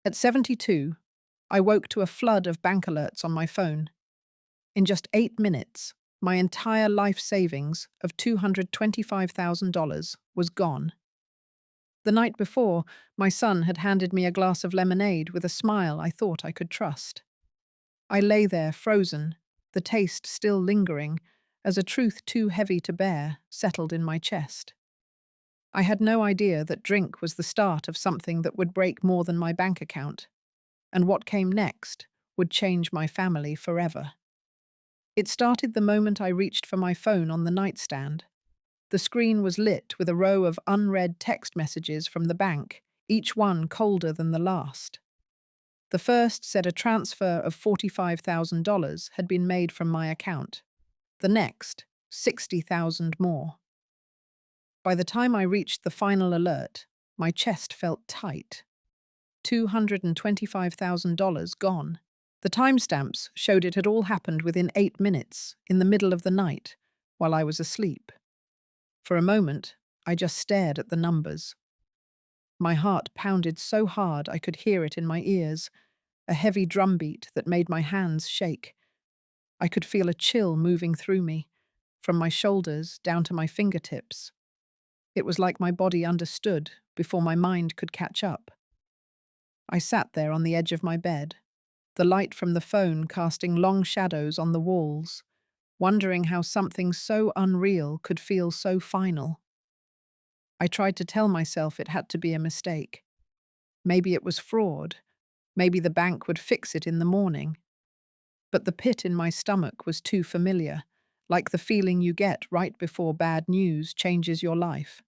At 72, I woke to a flood of bank alerts on my phone. In just 8 minutes, my entire life savings of $225,000 was gone. The night before, my son had handed me a glass of lemonade with a smile I thought I could trust. I lay there frozen, the taste still lingering, as a truth too heavy to bear settled in my chest. I had no idea that drink was the start of something that would break more than my bank account, and what came next would change my family forever. It started the moment I reached for my phone on the nightstand. The screen was lit with a row of unread text messages from the bank, each one colder than the last. The first said a transfer of $45,000 had been made from my account. The next, 60,000 more. By the time I reached the final alert, my chest felt tight. $225,000 gone. The timestamps showed it had all happened within 8 minutes, in the middle of the night, while I was asleep. For a moment, I just stared at the numbers. My heart pounded so hard I could hear it in my ears, a heavy drumbeat that made my hands shake. I could feel a chill moving through me, from my shoulders down to my fingertips. It was like my body understood before my mind could catch up. I sat there on the edge of my bed, the light from the phone casting long shadows on the walls, wondering how something so unreal could feel so final. I tried to tell myself it had to be a mistake. Maybe it was fraud. Maybe the bank would fix it in the morning. But the pit in my stomach was too familiar, like the feeling you get right before bad news changes your life.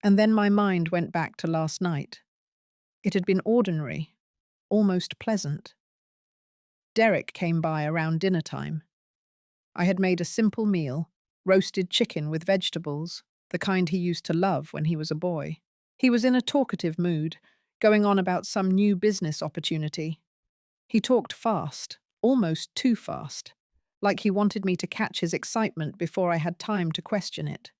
And then my mind went back to last night. It had been ordinary, almost pleasant. Derek came by around dinner time. I had made a simple meal, roasted chicken with vegetables, the kind he used to love when he was a boy. He was in a talkative mood, going on about some new business opportunity. He talked fast, almost too fast, like he wanted me to catch his excitement before I had time to question it.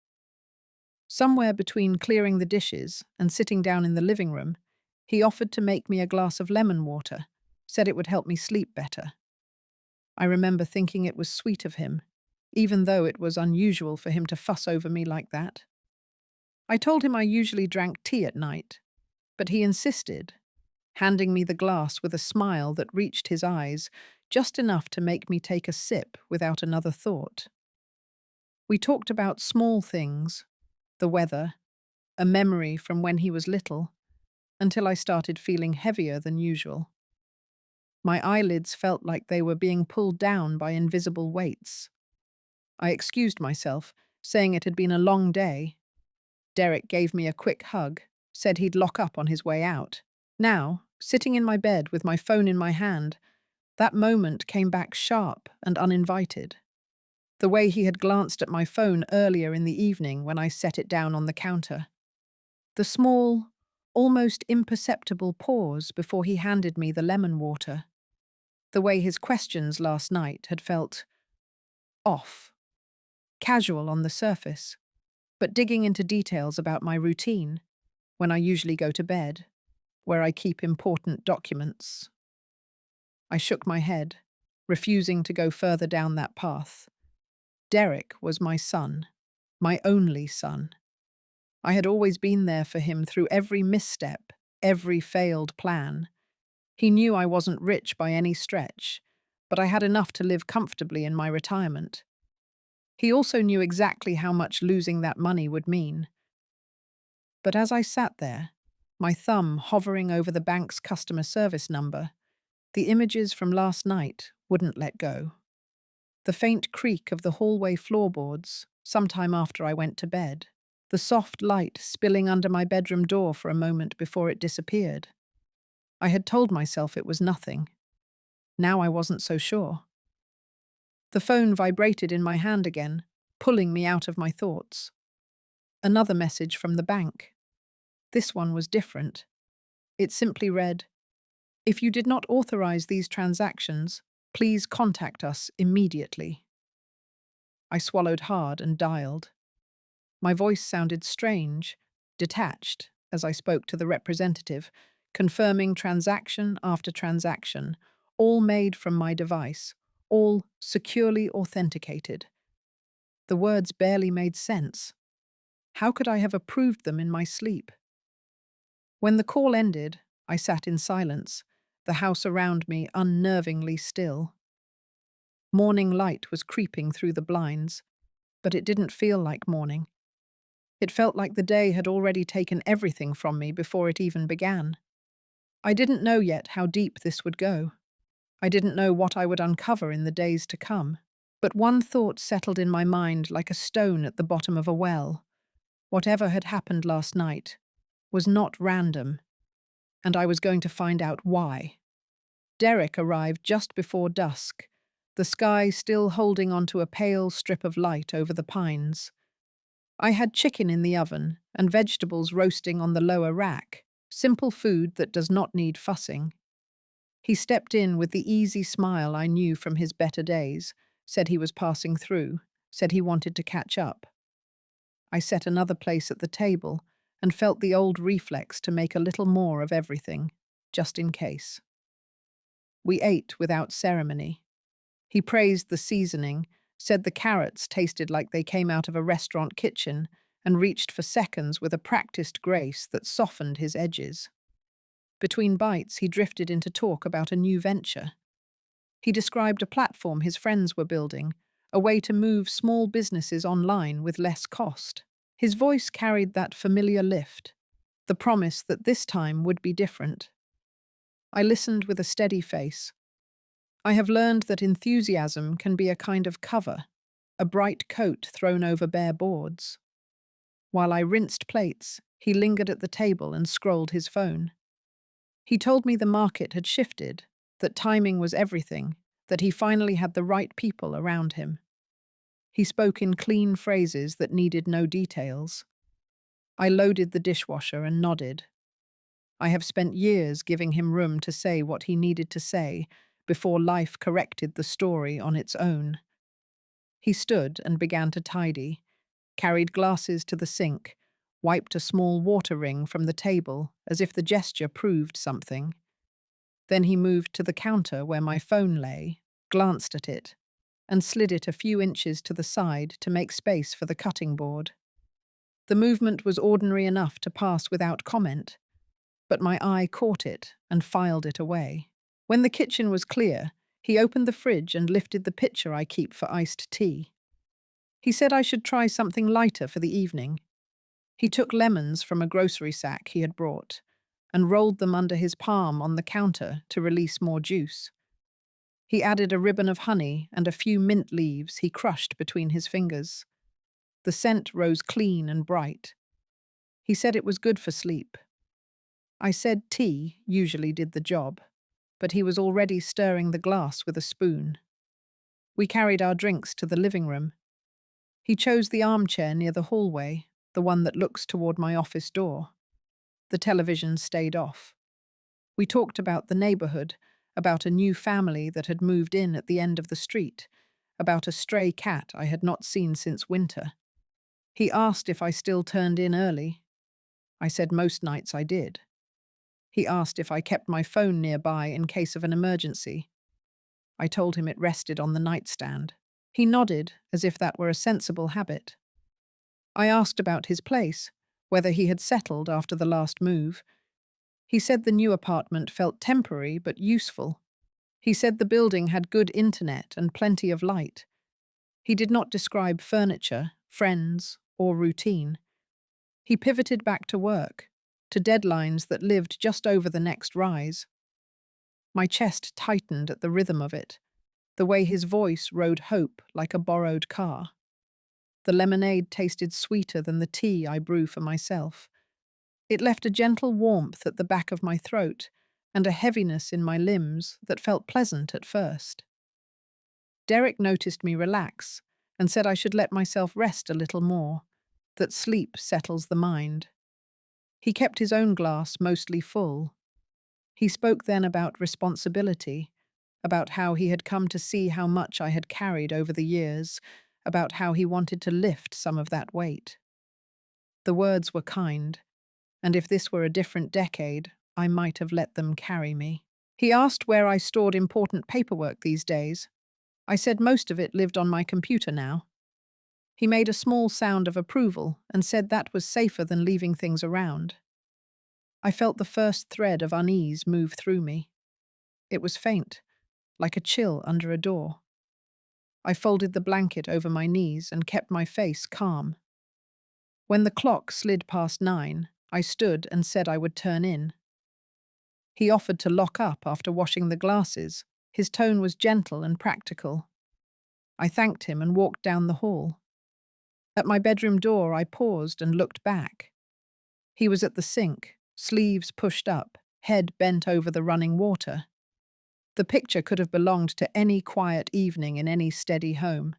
Somewhere between clearing the dishes and sitting down in the living room, he offered to make me a glass of lemon water, said it would help me sleep better. I remember thinking it was sweet of him, even though it was unusual for him to fuss over me like that. I told him I usually drank tea at night, but he insisted, handing me the glass with a smile that reached his eyes, just enough to make me take a sip without another thought. We talked about small things, the weather, a memory from when he was little, until I started feeling heavier than usual. My eyelids felt like they were being pulled down by invisible weights. I excused myself, saying it had been a long day. Derek gave me a quick hug, said he'd lock up on his way out. Now, sitting in my bed with my phone in my hand, that moment came back sharp and uninvited. The way he had glanced at my phone earlier in the evening when I set it down on the counter. The small, almost imperceptible pause before he handed me the lemon water. The way his questions last night had felt off, casual on the surface, but digging into details about my routine, when I usually go to bed, where I keep important documents. I shook my head, refusing to go further down that path. Derek was my son, my only son. I had always been there for him through every misstep, every failed plan. He knew I wasn't rich by any stretch, but I had enough to live comfortably in my retirement. He also knew exactly how much losing that money would mean. But as I sat there, my thumb hovering over the bank's customer service number, the images from last night wouldn't let go. The faint creak of the hallway floorboards, sometime after I went to bed. The soft light spilling under my bedroom door for a moment before it disappeared. I had told myself it was nothing. Now I wasn't so sure. The phone vibrated in my hand again, pulling me out of my thoughts. Another message from the bank. This one was different. It simply read, "If you did not authorize these transactions, please contact us immediately." I swallowed hard and dialed. My voice sounded strange, detached, as I spoke to the representative, confirming transaction after transaction, all made from my device, all securely authenticated. The words barely made sense. How could I have approved them in my sleep? When the call ended, I sat in silence, the house around me unnervingly still. Morning light was creeping through the blinds, but it didn't feel like morning. It felt like the day had already taken everything from me before it even began. I didn't know yet how deep this would go. I didn't know what I would uncover in the days to come. But one thought settled in my mind like a stone at the bottom of a well. Whatever had happened last night was not random, and I was going to find out why. Derek arrived just before dusk, the sky still holding onto a pale strip of light over the pines. I had chicken in the oven and vegetables roasting on the lower rack, simple food that does not need fussing. He stepped in with the easy smile I knew from his better days, said he was passing through, said he wanted to catch up. I set another place at the table and felt the old reflex to make a little more of everything, just in case. We ate without ceremony. He praised the seasoning, said the carrots tasted like they came out of a restaurant kitchen, and reached for seconds with a practiced grace that softened his edges. Between bites, he drifted into talk about a new venture. He described a platform his friends were building, a way to move small businesses online with less cost. His voice carried that familiar lift, the promise that this time would be different. I listened with a steady face. I have learned that enthusiasm can be a kind of cover, a bright coat thrown over bare boards. While I rinsed plates, he lingered at the table and scrolled his phone. He told me the market had shifted, that timing was everything, that he finally had the right people around him. He spoke in clean phrases that needed no details. I loaded the dishwasher and nodded. I have spent years giving him room to say what he needed to say before life corrected the story on its own. He stood and began to tidy, carried glasses to the sink, wiped a small water ring from the table as if the gesture proved something. Then he moved to the counter where my phone lay, glanced at it, and slid it a few inches to the side to make space for the cutting board. The movement was ordinary enough to pass without comment, but my eye caught it and filed it away. When the kitchen was clear, he opened the fridge and lifted the pitcher I keep for iced tea. He said I should try something lighter for the evening. He took lemons from a grocery sack he had brought and rolled them under his palm on the counter to release more juice. He added a ribbon of honey and a few mint leaves he crushed between his fingers. The scent rose clean and bright. He said it was good for sleep. I said tea usually did the job, but he was already stirring the glass with a spoon. We carried our drinks to the living room. He chose the armchair near the hallway, the one that looks toward my office door. The television stayed off. We talked about the neighborhood, about a new family that had moved in at the end of the street, about a stray cat I had not seen since winter. He asked if I still turned in early. I said most nights I did. He asked if I kept my phone nearby in case of an emergency. I told him it rested on the nightstand. He nodded, as if that were a sensible habit. I asked about his place, whether he had settled after the last move. He said the new apartment felt temporary but useful. He said the building had good internet and plenty of light. He did not describe furniture, friends, or routine. He pivoted back to work, to deadlines that lived just over the next rise. My chest tightened at the rhythm of it, the way his voice rode hope like a borrowed car. The lemonade tasted sweeter than the tea I brew for myself. It left a gentle warmth at the back of my throat and a heaviness in my limbs that felt pleasant at first. Derek noticed me relax and said I should let myself rest a little more, that sleep settles the mind. He kept his own glass mostly full. He spoke then about responsibility, about how he had come to see how much I had carried over the years, about how he wanted to lift some of that weight. The words were kind, and if this were a different decade, I might have let them carry me. He asked where I stored important paperwork these days. I said most of it lived on my computer now. He made a small sound of approval and said that was safer than leaving things around. I felt the first thread of unease move through me. It was faint, like a chill under a door. I folded the blanket over my knees and kept my face calm. When the clock slid past 9, I stood and said I would turn in. He offered to lock up after washing the glasses. His tone was gentle and practical. I thanked him and walked down the hall. At my bedroom door, I paused and looked back. He was at the sink, sleeves pushed up, head bent over the running water. The picture could have belonged to any quiet evening in any steady home.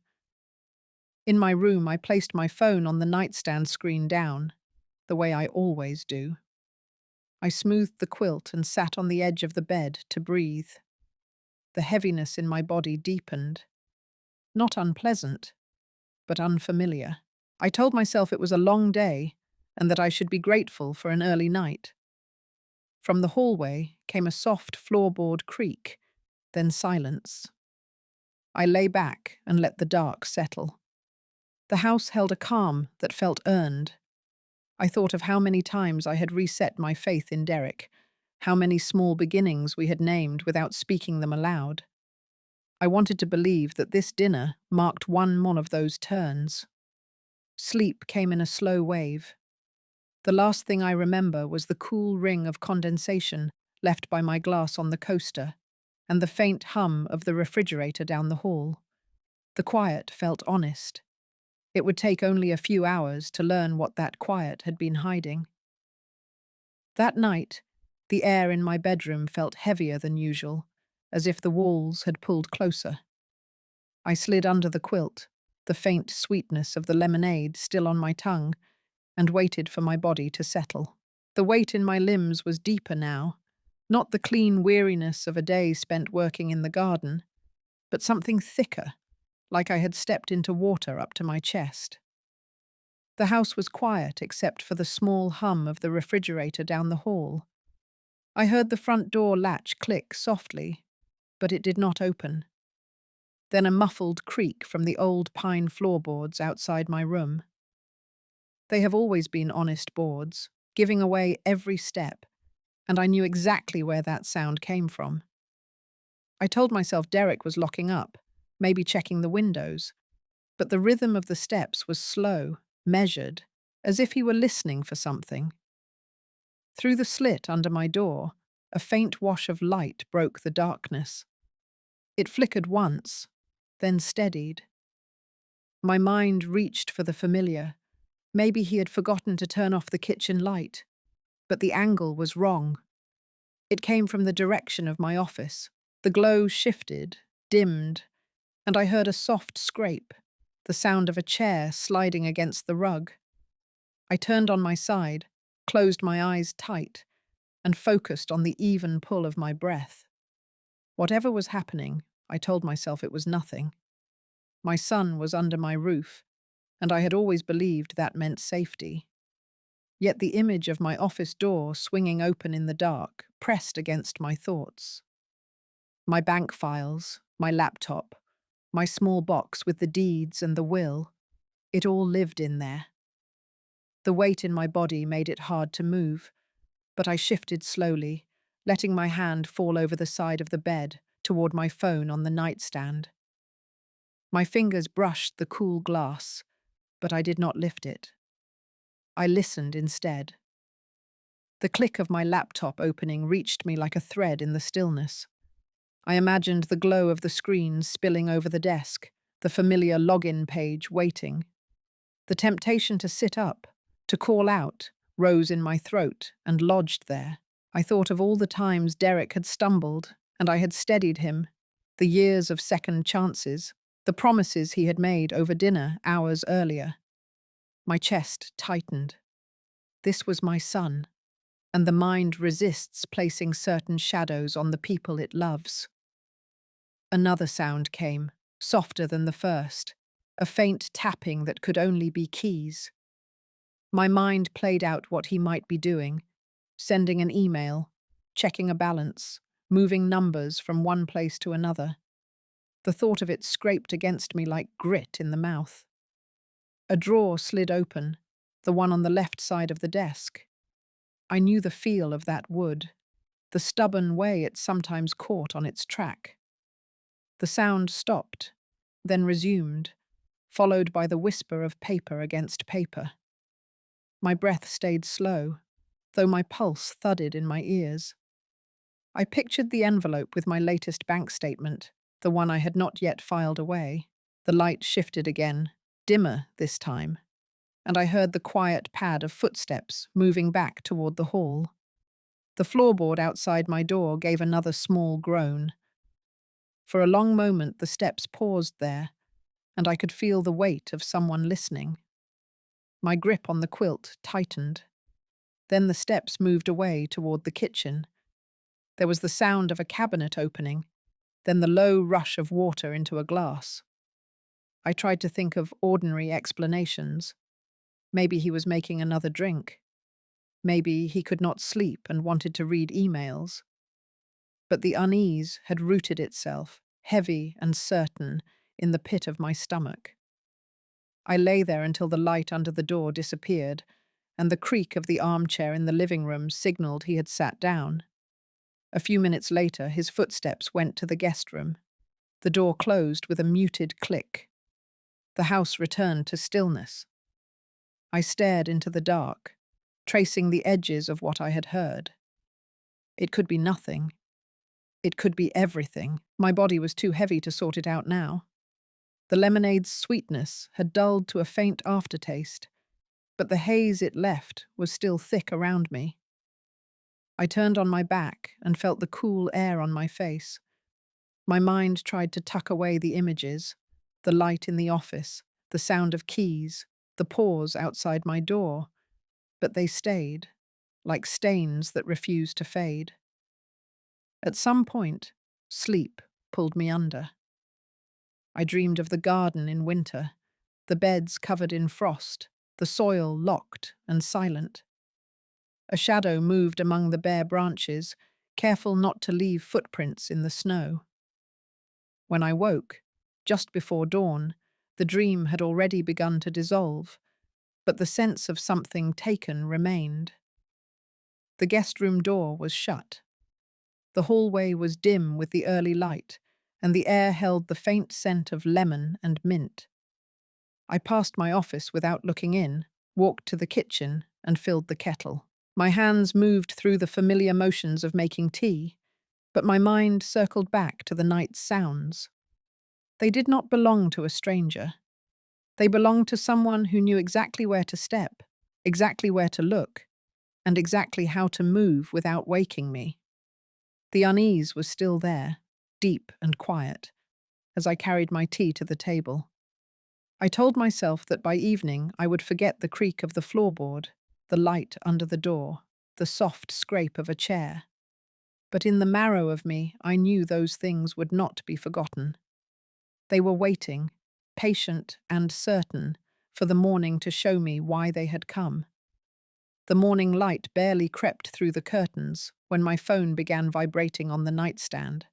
In my room, I placed my phone on the nightstand screen down, the way I always do. I smoothed the quilt and sat on the edge of the bed to breathe. The heaviness in my body deepened. Not unpleasant, but unfamiliar. I told myself it was a long day and that I should be grateful for an early night. From the hallway came a soft floorboard creak, then silence. I lay back and let the dark settle. The house held a calm that felt earned. I thought of how many times I had reset my faith in Derek, how many small beginnings we had named without speaking them aloud. I wanted to believe that this dinner marked one more of those turns. Sleep came in a slow wave. The last thing I remember was the cool ring of condensation left by my glass on the coaster and the faint hum of the refrigerator down the hall. The quiet felt honest. It would take only a few hours to learn what that quiet had been hiding. That night, the air in my bedroom felt heavier than usual, as if the walls had pulled closer. I slid under the quilt, the faint sweetness of the lemonade still on my tongue, and waited for my body to settle. The weight in my limbs was deeper now, not the clean weariness of a day spent working in the garden, but something thicker, like I had stepped into water up to my chest. The house was quiet except for the small hum of the refrigerator down the hall. I heard the front door latch click softly, but it did not open. Then a muffled creak from the old pine floorboards outside my room. They have always been honest boards, giving away every step, and I knew exactly where that sound came from. I told myself Derek was locking up, maybe checking the windows, but the rhythm of the steps was slow, measured, as if he were listening for something. Through the slit under my door, a faint wash of light broke the darkness. It flickered once, then steadied. My mind reached for the familiar. Maybe he had forgotten to turn off the kitchen light, but the angle was wrong. It came from the direction of my office. The glow shifted, dimmed, and I heard a soft scrape, the sound of a chair sliding against the rug. I turned on my side, closed my eyes tight, and focused on the even pull of my breath. Whatever was happening, I told myself it was nothing. My son was under my roof, and I had always believed that meant safety. Yet the image of my office door swinging open in the dark pressed against my thoughts. My bank files, my laptop, my small box with the deeds and the will, it all lived in there. The weight in my body made it hard to move, but I shifted slowly, letting my hand fall over the side of the bed toward my phone on the nightstand. My fingers brushed the cool glass, but I did not lift it. I listened instead. The click of my laptop opening reached me like a thread in the stillness. I imagined the glow of the screen spilling over the desk, the familiar login page waiting. The temptation to sit up, to call out, rose in my throat and lodged there. I thought of all the times Derek had stumbled, and I had steadied him, the years of second chances, the promises he had made over dinner hours earlier. My chest tightened. This was my son, and the mind resists placing certain shadows on the people it loves. Another sound came, softer than the first, a faint tapping that could only be keys. My mind played out what he might be doing, sending an email, checking a balance, moving numbers from one place to another. The thought of it scraped against me like grit in the mouth. A drawer slid open, the one on the left side of the desk. I knew the feel of that wood, the stubborn way it sometimes caught on its track. The sound stopped, then resumed, followed by the whisper of paper against paper. My breath stayed slow, though my pulse thudded in my ears. I pictured the envelope with my latest bank statement, the one I had not yet filed away. The light shifted again, dimmer this time, and I heard the quiet pad of footsteps moving back toward the hall. The floorboard outside my door gave another small groan. For a long moment the steps paused there, and I could feel the weight of someone listening. My grip on the quilt tightened. Then the steps moved away toward the kitchen. There was the sound of a cabinet opening, then the low rush of water into a glass. I tried to think of ordinary explanations. Maybe he was making another drink. Maybe he could not sleep and wanted to read emails. But the unease had rooted itself, heavy and certain, in the pit of my stomach. I lay there until the light under the door disappeared, and the creak of the armchair in the living room signaled he had sat down. A few minutes later, his footsteps went to the guest room. The door closed with a muted click. The house returned to stillness. I stared into the dark, tracing the edges of what I had heard. It could be nothing. It could be everything. My body was too heavy to sort it out now. The lemonade's sweetness had dulled to a faint aftertaste, but the haze it left was still thick around me. I turned on my back and felt the cool air on my face. My mind tried to tuck away the images, the light in the office, the sound of keys, the pause outside my door, but they stayed, like stains that refused to fade. At some point, sleep pulled me under. I dreamed of the garden in winter, the beds covered in frost, the soil locked and silent. A shadow moved among the bare branches, careful not to leave footprints in the snow. When I woke, just before dawn, the dream had already begun to dissolve, but the sense of something taken remained. The guest room door was shut. The hallway was dim with the early light, and the air held the faint scent of lemon and mint. I passed my office without looking in, walked to the kitchen, and filled the kettle. My hands moved through the familiar motions of making tea, but my mind circled back to the night's sounds. They did not belong to a stranger. They belonged to someone who knew exactly where to step, exactly where to look, and exactly how to move without waking me. The unease was still there, deep and quiet, as I carried my tea to the table. I told myself that by evening I would forget the creak of the floorboard, the light under the door, the soft scrape of a chair. But in the marrow of me, I knew those things would not be forgotten. They were waiting, patient and certain, for the morning to show me why they had come. The morning light barely crept through the curtains when my phone began vibrating on the nightstand.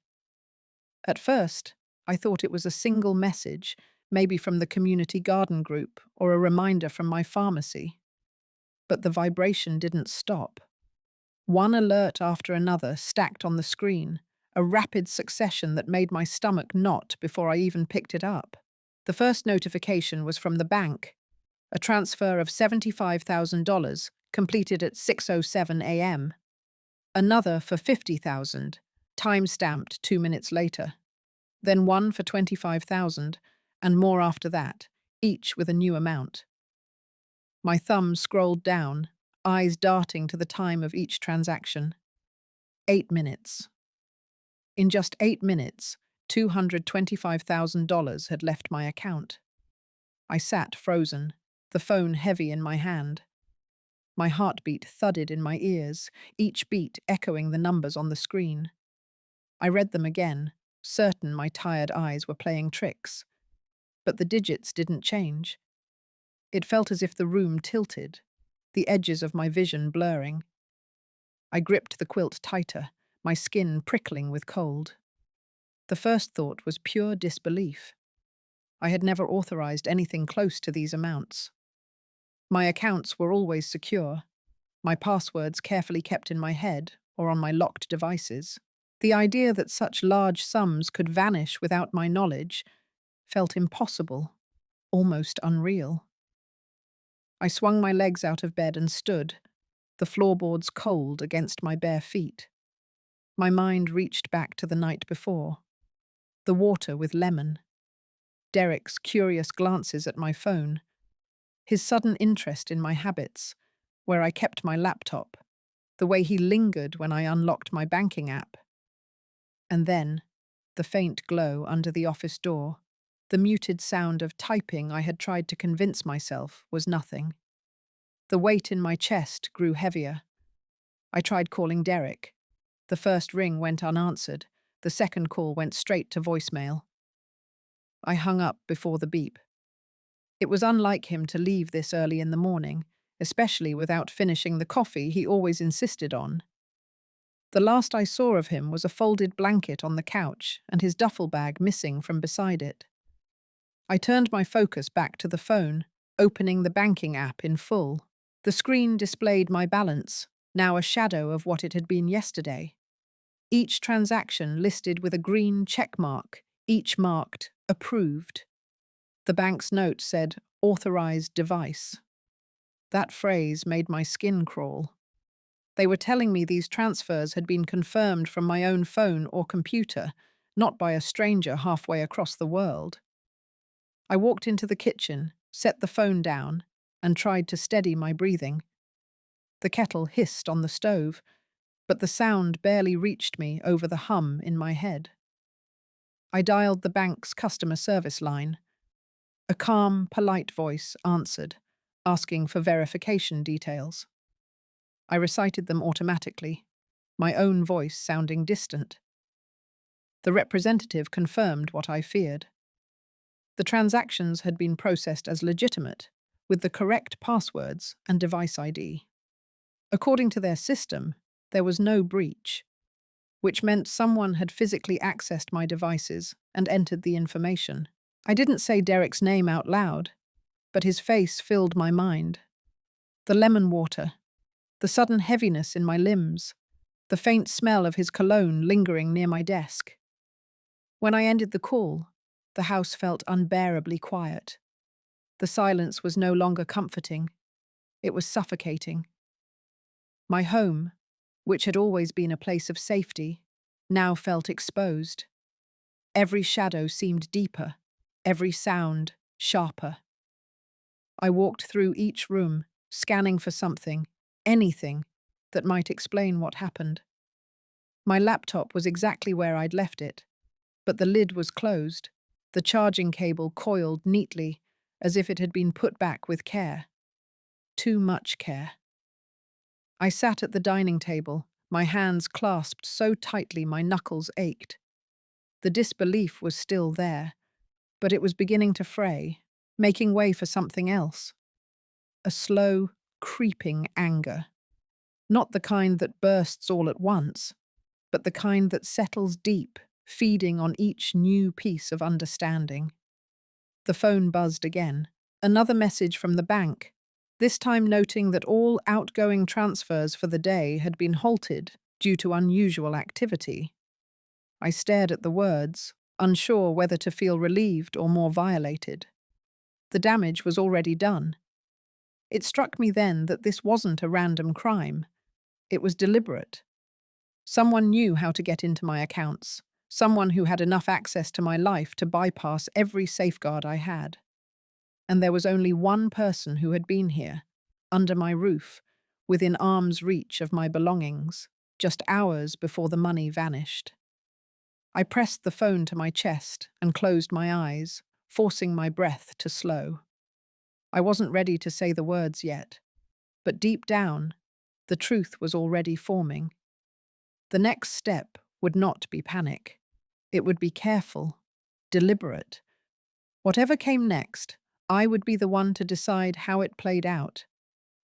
At first, I thought it was a single message, maybe from the community garden group or a reminder from my pharmacy. But the vibration didn't stop. One alert after another stacked on the screen, a rapid succession that made my stomach knot before I even picked it up. The first notification was from the bank, a transfer of $75,000 completed at 6:07 a.m. Another for $50,000, time-stamped 2 minutes later. Then one for $25,000, and more after that, each with a new amount. My thumb scrolled down, eyes darting to the time of each transaction. 8 minutes. In just 8 minutes, $225,000 had left my account. I sat frozen, the phone heavy in my hand. My heartbeat thudded in my ears, each beat echoing the numbers on the screen. I read them again, certain my tired eyes were playing tricks. But the digits didn't change. It felt as if the room tilted, the edges of my vision blurring. I gripped the quilt tighter, my skin prickling with cold. The first thought was pure disbelief. I had never authorized anything close to these amounts. My accounts were always secure, my passwords carefully kept in my head or on my locked devices. The idea that such large sums could vanish without my knowledge felt impossible, almost unreal. I swung my legs out of bed and stood, the floorboards cold against my bare feet. My mind reached back to the night before. The water with lemon, Derek's curious glances at my phone, his sudden interest in my habits, where I kept my laptop, the way he lingered when I unlocked my banking app. And then, the faint glow under the office door, the muted sound of typing I had tried to convince myself was nothing. The weight in my chest grew heavier. I tried calling Derek. The first ring went unanswered. The second call went straight to voicemail. I hung up before the beep. It was unlike him to leave this early in the morning, especially without finishing the coffee he always insisted on. The last I saw of him was a folded blanket on the couch and his duffel bag missing from beside it. I turned my focus back to the phone, opening the banking app in full. The screen displayed my balance, now a shadow of what it had been yesterday. Each transaction listed with a green check mark, each marked approved. The bank's note said authorized device. That phrase made my skin crawl. They were telling me these transfers had been confirmed from my own phone or computer, not by a stranger halfway across the world. I walked into the kitchen, set the phone down, and tried to steady my breathing. The kettle hissed on the stove, but the sound barely reached me over the hum in my head. I dialed the bank's customer service line. A calm, polite voice answered, asking for verification details. I recited them automatically, my own voice sounding distant. The representative confirmed what I feared. The transactions had been processed as legitimate, with the correct passwords and device ID. According to their system, there was no breach, which meant someone had physically accessed my devices and entered the information. I didn't say Derek's name out loud, but his face filled my mind. The lemon water, the sudden heaviness in my limbs, the faint smell of his cologne lingering near my desk. When I ended the call, the house felt unbearably quiet. The silence was no longer comforting. It was suffocating. My home, which had always been a place of safety, now felt exposed. Every shadow seemed deeper, every sound sharper. I walked through each room, scanning for something, anything, that might explain what happened. My laptop was exactly where I'd left it, but the lid was closed, the charging cable coiled neatly, as if it had been put back with care. Too much care. I sat at the dining table, my hands clasped so tightly my knuckles ached. The disbelief was still there, but it was beginning to fray, making way for something else. A slow, creeping anger. Not the kind that bursts all at once, but the kind that settles deep, feeding on each new piece of understanding. The phone buzzed again. Another message from the bank, this time noting that all outgoing transfers for the day had been halted due to unusual activity. I stared at the words, unsure whether to feel relieved or more violated. The damage was already done. It struck me then that this wasn't a random crime. It was deliberate. Someone knew how to get into my accounts, someone who had enough access to my life to bypass every safeguard I had. And there was only one person who had been here, under my roof, within arm's reach of my belongings, just hours before the money vanished. I pressed the phone to my chest and closed my eyes, forcing my breath to slow. I wasn't ready to say the words yet, but deep down, the truth was already forming. The next step would not be panic. It would be careful, deliberate. Whatever came next, I would be the one to decide how it played out.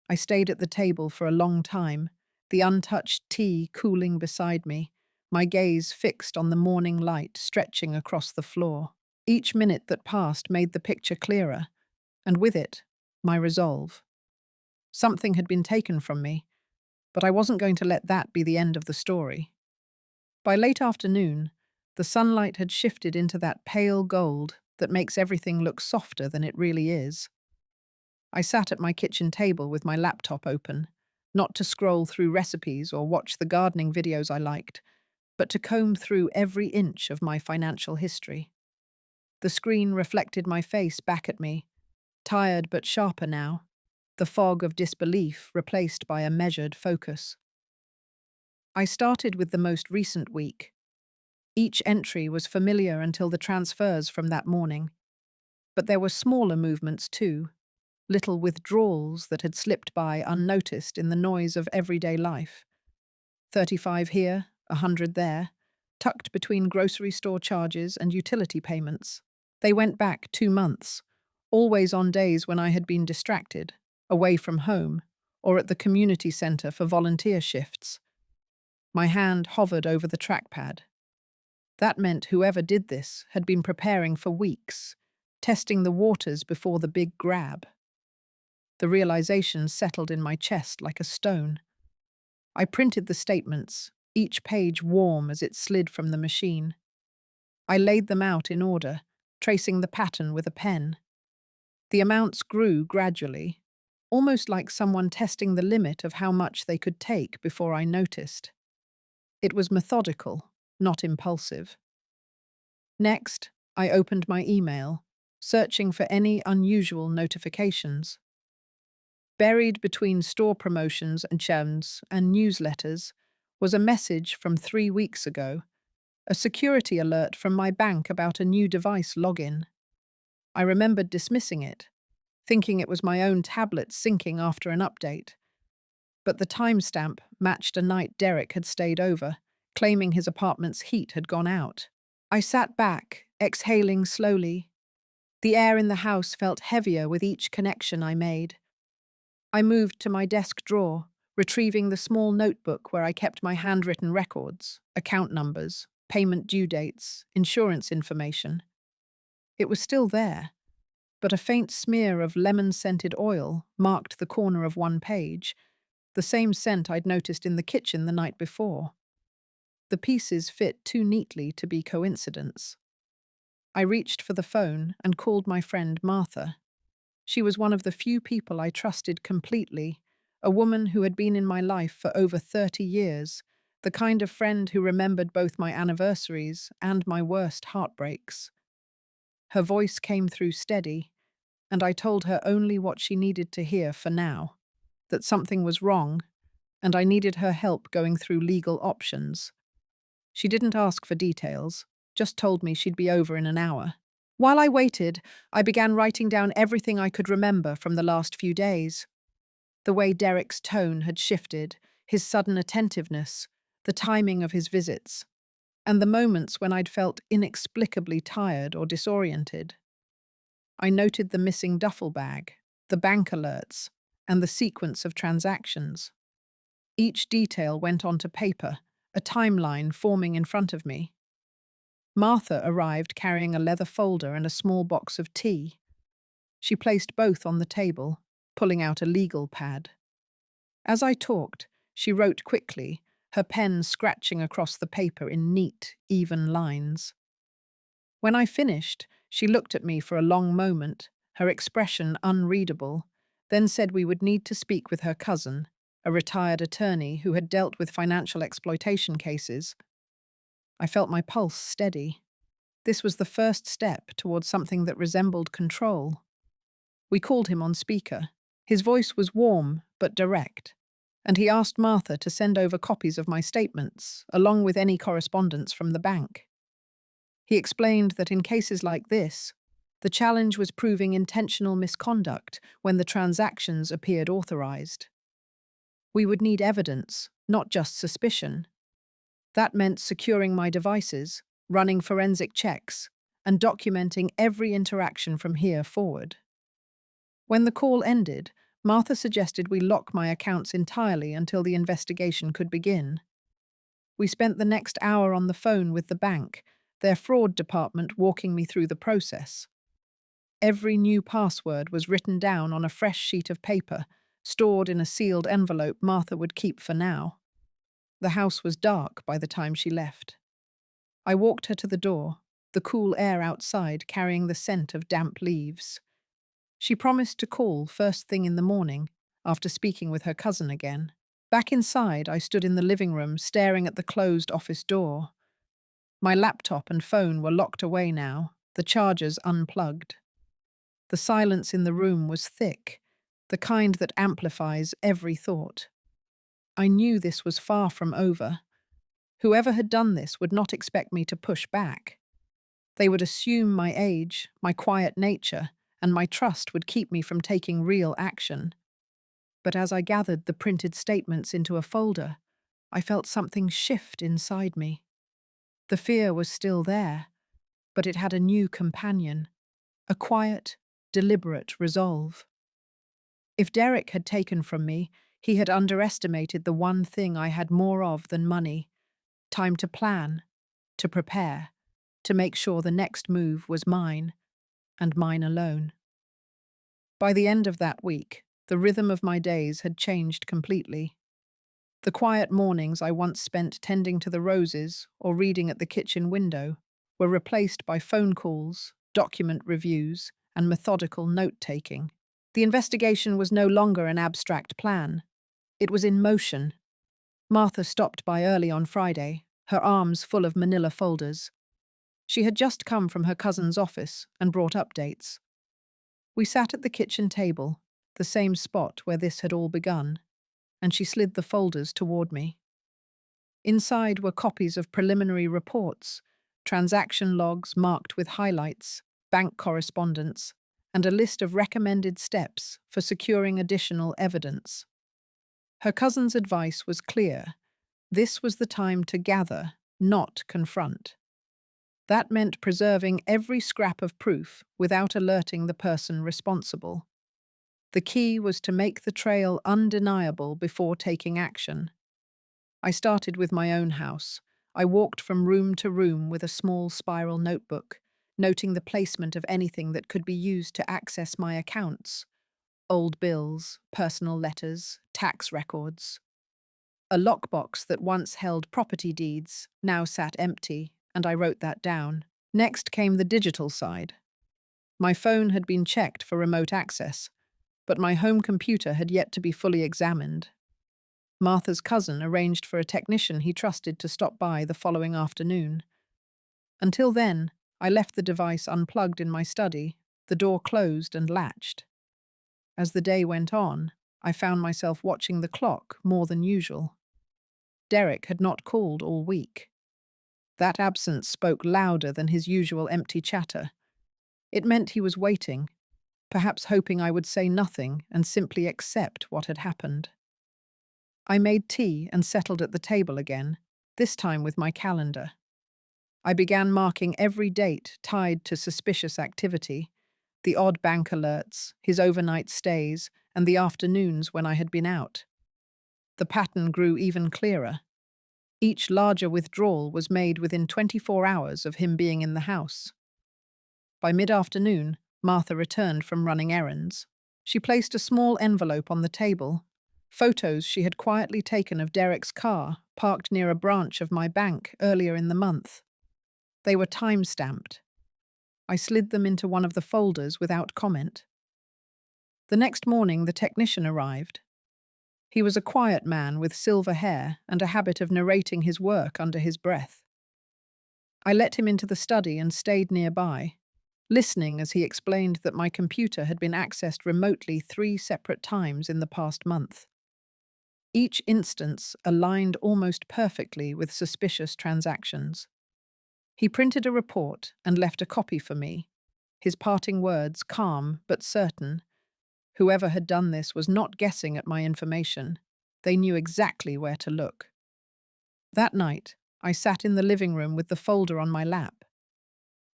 I stayed at the table for a long time, the untouched tea cooling beside me, my gaze fixed on the morning light stretching across the floor. Each minute that passed made the picture clearer, and with it, my resolve. Something had been taken from me, but I wasn't going to let that be the end of the story. By late afternoon, the sunlight had shifted into that pale gold that makes everything look softer than it really is. I sat at my kitchen table with my laptop open, not to scroll through recipes or watch the gardening videos I liked, but to comb through every inch of my financial history. The screen reflected my face back at me, tired but sharper now, the fog of disbelief replaced by a measured focus. I started with the most recent week. Each entry was familiar until the transfers from that morning. But there were smaller movements too, little withdrawals that had slipped by unnoticed in the noise of everyday life. 35 here, 100 there, tucked between grocery store charges and utility payments. They went back 2 months, always on days when I had been distracted, away from home, or at the community centre for volunteer shifts. My hand hovered over the trackpad. That meant whoever did this had been preparing for weeks, testing the waters before the big grab. The realization settled in my chest like a stone. I printed the statements, each page warm as it slid from the machine. I laid them out in order, tracing the pattern with a pen. The amounts grew gradually, almost like someone testing the limit of how much they could take before I noticed. It was methodical, not impulsive. Next, I opened my email, searching for any unusual notifications. Buried between store promotions and chems and newsletters was a message from 3 weeks ago, a security alert from my bank about a new device login. I remembered dismissing it, thinking it was my own tablet syncing after an update. But the timestamp matched a night Derek had stayed over, claiming his apartment's heat had gone out. I sat back, exhaling slowly. The air in the house felt heavier with each connection I made. I moved to my desk drawer, retrieving the small notebook where I kept my handwritten records, account numbers, payment due dates, insurance information. It was still there, but a faint smear of lemon-scented oil marked the corner of one page, the same scent I'd noticed in the kitchen the night before. The pieces fit too neatly to be coincidence. I reached for the phone and called my friend Martha. She was one of the few people I trusted completely, a woman who had been in my life for over 30 years, the kind of friend who remembered both my anniversaries and my worst heartbreaks. Her voice came through steady, and I told her only what she needed to hear for now, that something was wrong, and I needed her help going through legal options. She didn't ask for details, just told me she'd be over in an hour. While I waited, I began writing down everything I could remember from the last few days. The way Derek's tone had shifted, his sudden attentiveness, the timing of his visits, and the moments when I'd felt inexplicably tired or disoriented. I noted the missing duffel bag, the bank alerts, and the sequence of transactions. Each detail went onto paper, a timeline forming in front of me. Martha arrived carrying a leather folder and a small box of tea. She placed both on the table, pulling out a legal pad. As I talked, she wrote quickly, her pen scratching across the paper in neat, even lines. When I finished, she looked at me for a long moment, her expression unreadable, then said we would need to speak with her cousin, a retired attorney who had dealt with financial exploitation cases. I felt my pulse steady. This was the first step towards something that resembled control. We called him on speaker. His voice was warm but direct, and he asked Martha to send over copies of my statements, along with any correspondence from the bank. He explained that in cases like this, the challenge was proving intentional misconduct when the transactions appeared authorized. We would need evidence, not just suspicion. That meant securing my devices, running forensic checks, and documenting every interaction from here forward. When the call ended, Martha suggested we lock my accounts entirely until the investigation could begin. We spent the next hour on the phone with the bank, their fraud department walking me through the process. Every new password was written down on a fresh sheet of paper, stored in a sealed envelope Martha would keep for now. The house was dark by the time she left. I walked her to the door, the cool air outside carrying the scent of damp leaves. She promised to call first thing in the morning, after speaking with her cousin again. Back inside, I stood in the living room, staring at the closed office door. My laptop and phone were locked away now, the chargers unplugged. The silence in the room was thick, the kind that amplifies every thought. I knew this was far from over. Whoever had done this would not expect me to push back. They would assume my age, my quiet nature, and my trust would keep me from taking real action. But as I gathered the printed statements into a folder, I felt something shift inside me. The fear was still there, but it had a new companion, a quiet, deliberate resolve. If Derek had taken from me, he had underestimated the one thing I had more of than money: time to plan, to prepare, to make sure the next move was mine, and mine alone. By the end of that week, the rhythm of my days had changed completely. The quiet mornings I once spent tending to the roses or reading at the kitchen window were replaced by phone calls, document reviews, and methodical note-taking. The investigation was no longer an abstract plan. It was in motion. Martha stopped by early on Friday, her arms full of manila folders. She had just come from her cousin's office and brought updates. We sat at the kitchen table, the same spot where this had all begun, and she slid the folders toward me. Inside were copies of preliminary reports, transaction logs marked with highlights, bank correspondence, and a list of recommended steps for securing additional evidence. Her cousin's advice was clear. This was the time to gather, not confront. That meant preserving every scrap of proof without alerting the person responsible. The key was to make the trail undeniable before taking action. I started with my own house. I walked from room to room with a small spiral notebook, noting the placement of anything that could be used to access my accounts: old bills, personal letters, tax records. A lockbox that once held property deeds now sat empty, and I wrote that down. Next came the digital side. My phone had been checked for remote access, but my home computer had yet to be fully examined. Martha's cousin arranged for a technician he trusted to stop by the following afternoon. Until then, I left the device unplugged in my study, the door closed and latched. As the day went on, I found myself watching the clock more than usual. Derek had not called all week. That absence spoke louder than his usual empty chatter. It meant he was waiting, perhaps hoping I would say nothing and simply accept what had happened. I made tea and settled at the table again, this time with my calendar. I began marking every date tied to suspicious activity: the odd bank alerts, his overnight stays, and the afternoons when I had been out. The pattern grew even clearer. Each larger withdrawal was made within 24 hours of him being in the house. By mid-afternoon, Martha returned from running errands. She placed a small envelope on the table, photos she had quietly taken of Derek's car parked near a branch of my bank earlier in the month. They were time-stamped. I slid them into one of the folders without comment. The next morning, the technician arrived. He was a quiet man with silver hair and a habit of narrating his work under his breath. I let him into the study and stayed nearby, listening as he explained that my computer had been accessed remotely 3 separate times in the past month. Each instance aligned almost perfectly with suspicious transactions. He printed a report and left a copy for me, his parting words calm but certain. Whoever had done this was not guessing at my information. They knew exactly where to look. That night, I sat in the living room with the folder on my lap.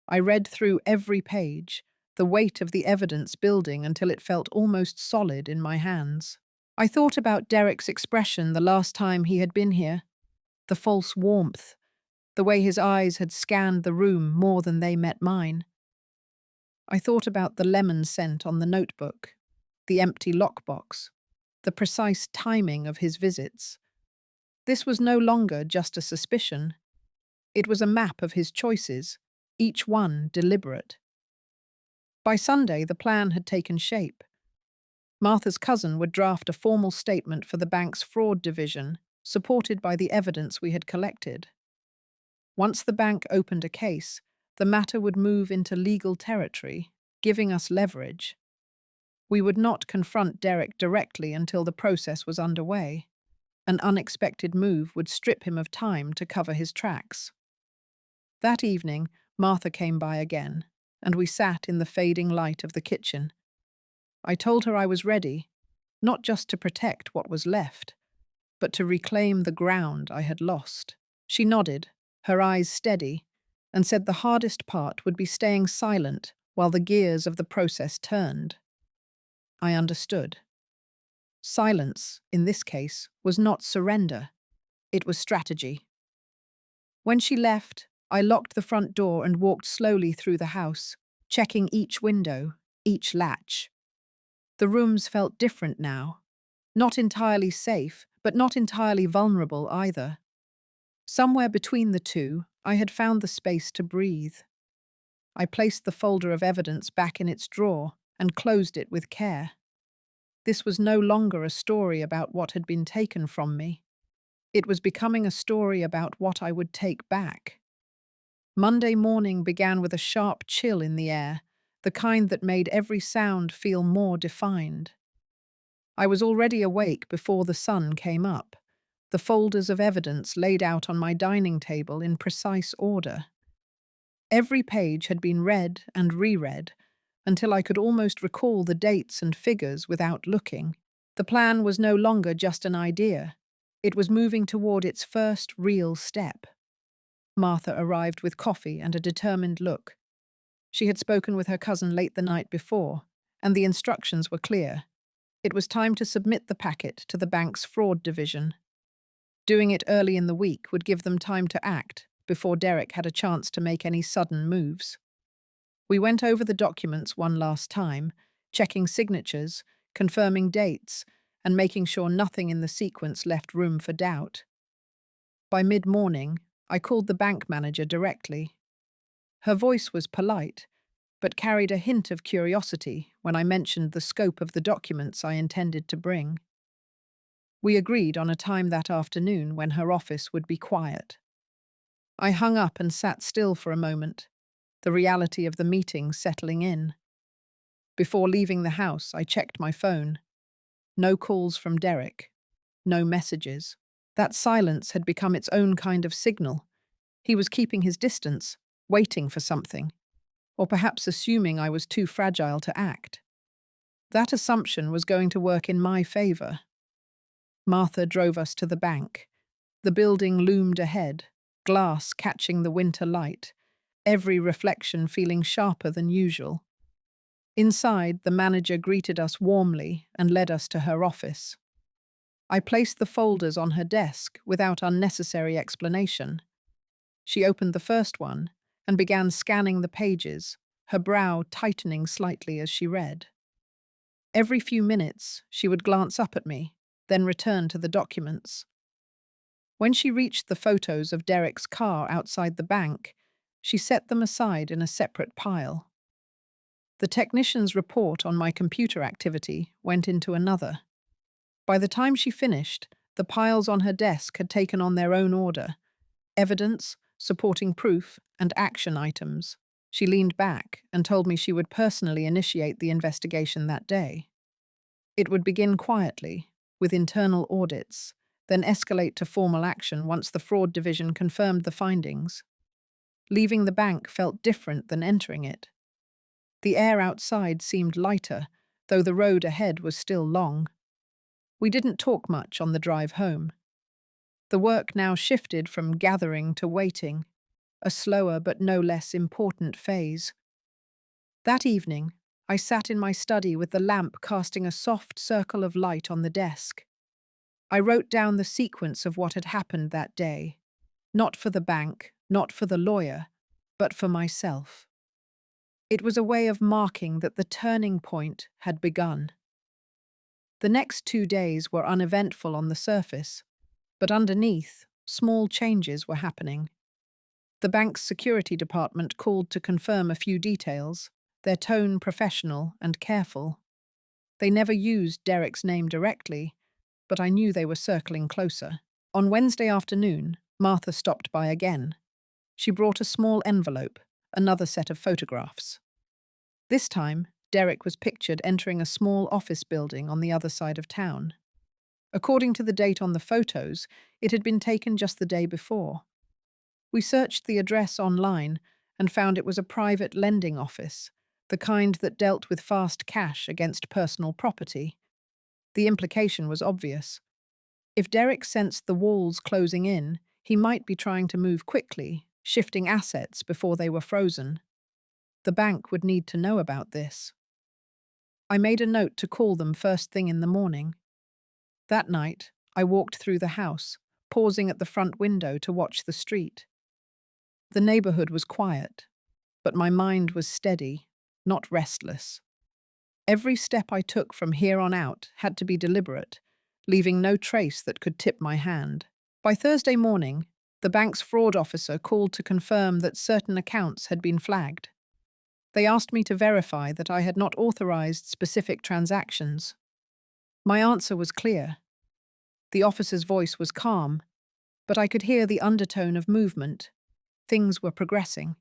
I read through every page, the weight of the evidence building until it felt almost solid in my hands. I thought about Derek's expression the last time he had been here. The false warmth, the way his eyes had scanned the room more than they met mine. I thought about the lemon scent on the notebook, the empty lockbox, the precise timing of his visits. This was no longer just a suspicion. It was a map of his choices, each one deliberate. By Sunday, the plan had taken shape. Martha's cousin would draft a formal statement for the bank's fraud division, supported by the evidence we had collected. Once the bank opened a case, the matter would move into legal territory, giving us leverage. We would not confront Derek directly until the process was underway. An unexpected move would strip him of time to cover his tracks. That evening, Martha came by again, and we sat in the fading light of the kitchen. I told her I was ready, not just to protect what was left, but to reclaim the ground I had lost. She nodded, her eyes steady, and said the hardest part would be staying silent while the gears of the process turned. I understood. Silence, in this case, was not surrender. It was strategy. When she left, I locked the front door and walked slowly through the house, checking each window, each latch. The rooms felt different now. Not entirely safe, but not entirely vulnerable either. Somewhere between the two, I had found the space to breathe. I placed the folder of evidence back in its drawer and closed it with care. This was no longer a story about what had been taken from me. It was becoming a story about what I would take back. Monday morning began with a sharp chill in the air, the kind that made every sound feel more defined. I was already awake before the sun came up, the folders of evidence laid out on my dining table in precise order. Every page had been read and reread until I could almost recall the dates and figures without looking. The plan was no longer just an idea. It was moving toward its first real step. Martha arrived with coffee and a determined look. She had spoken with her cousin late the night before, and the instructions were clear. It was time to submit the packet to the bank's fraud division. Doing it early in the week would give them time to act before Derek had a chance to make any sudden moves. We went over the documents one last time, checking signatures, confirming dates, and making sure nothing in the sequence left room for doubt. By mid-morning, I called the bank manager directly. Her voice was polite, but carried a hint of curiosity when I mentioned the scope of the documents I intended to bring. We agreed on a time that afternoon when her office would be quiet. I hung up and sat still for a moment, the reality of the meeting settling in. Before leaving the house, I checked my phone. No calls from Derek. No messages. That silence had become its own kind of signal. He was keeping his distance, waiting for something, or perhaps assuming I was too fragile to act. That assumption was going to work in my favor. Martha drove us to the bank. The building loomed ahead, glass catching the winter light, every reflection feeling sharper than usual. Inside, the manager greeted us warmly and led us to her office. I placed the folders on her desk without unnecessary explanation. She opened the first one and began scanning the pages, her brow tightening slightly as she read. Every few minutes, she would glance up at me, then return to the documents. When she reached the photos of Derek's car outside the bank, she set them aside in a separate pile. The technician's report on my computer activity went into another. By the time she finished, the piles on her desk had taken on their own order: evidence, supporting proof, and action items. She leaned back and told me she would personally initiate the investigation that day. It would begin quietly, with internal audits, then escalate to formal action once the fraud division confirmed the findings. Leaving the bank felt different than entering it. The air outside seemed lighter, though the road ahead was still long. We didn't talk much on the drive home. The work now shifted from gathering to waiting, a slower but no less important phase. That evening, I sat in my study with the lamp casting a soft circle of light on the desk. I wrote down the sequence of what had happened that day, not for the bank, not for the lawyer, but for myself. It was a way of marking that the turning point had begun. The next 2 days were uneventful on the surface, but underneath, small changes were happening. The bank's security department called to confirm a few details, their tone professional and careful. They never used Derek's name directly, but I knew they were circling closer. On Wednesday afternoon, Martha stopped by again. She brought a small envelope, another set of photographs. This time, Derek was pictured entering a small office building on the other side of town. According to the date on the photos, it had been taken just the day before. We searched the address online and found it was a private lending office, the kind that dealt with fast cash against personal property. The implication was obvious. If Derek sensed the walls closing in, he might be trying to move quickly, shifting assets before they were frozen. The bank would need to know about this. I made a note to call them first thing in the morning. That night, I walked through the house, pausing at the front window to watch the street. The neighborhood was quiet, but my mind was steady, not restless. Every step I took from here on out had to be deliberate, leaving no trace that could tip my hand. By Thursday morning, the bank's fraud officer called to confirm that certain accounts had been flagged. They asked me to verify that I had not authorized specific transactions. My answer was clear. The officer's voice was calm, but I could hear the undertone of movement. Things were progressing.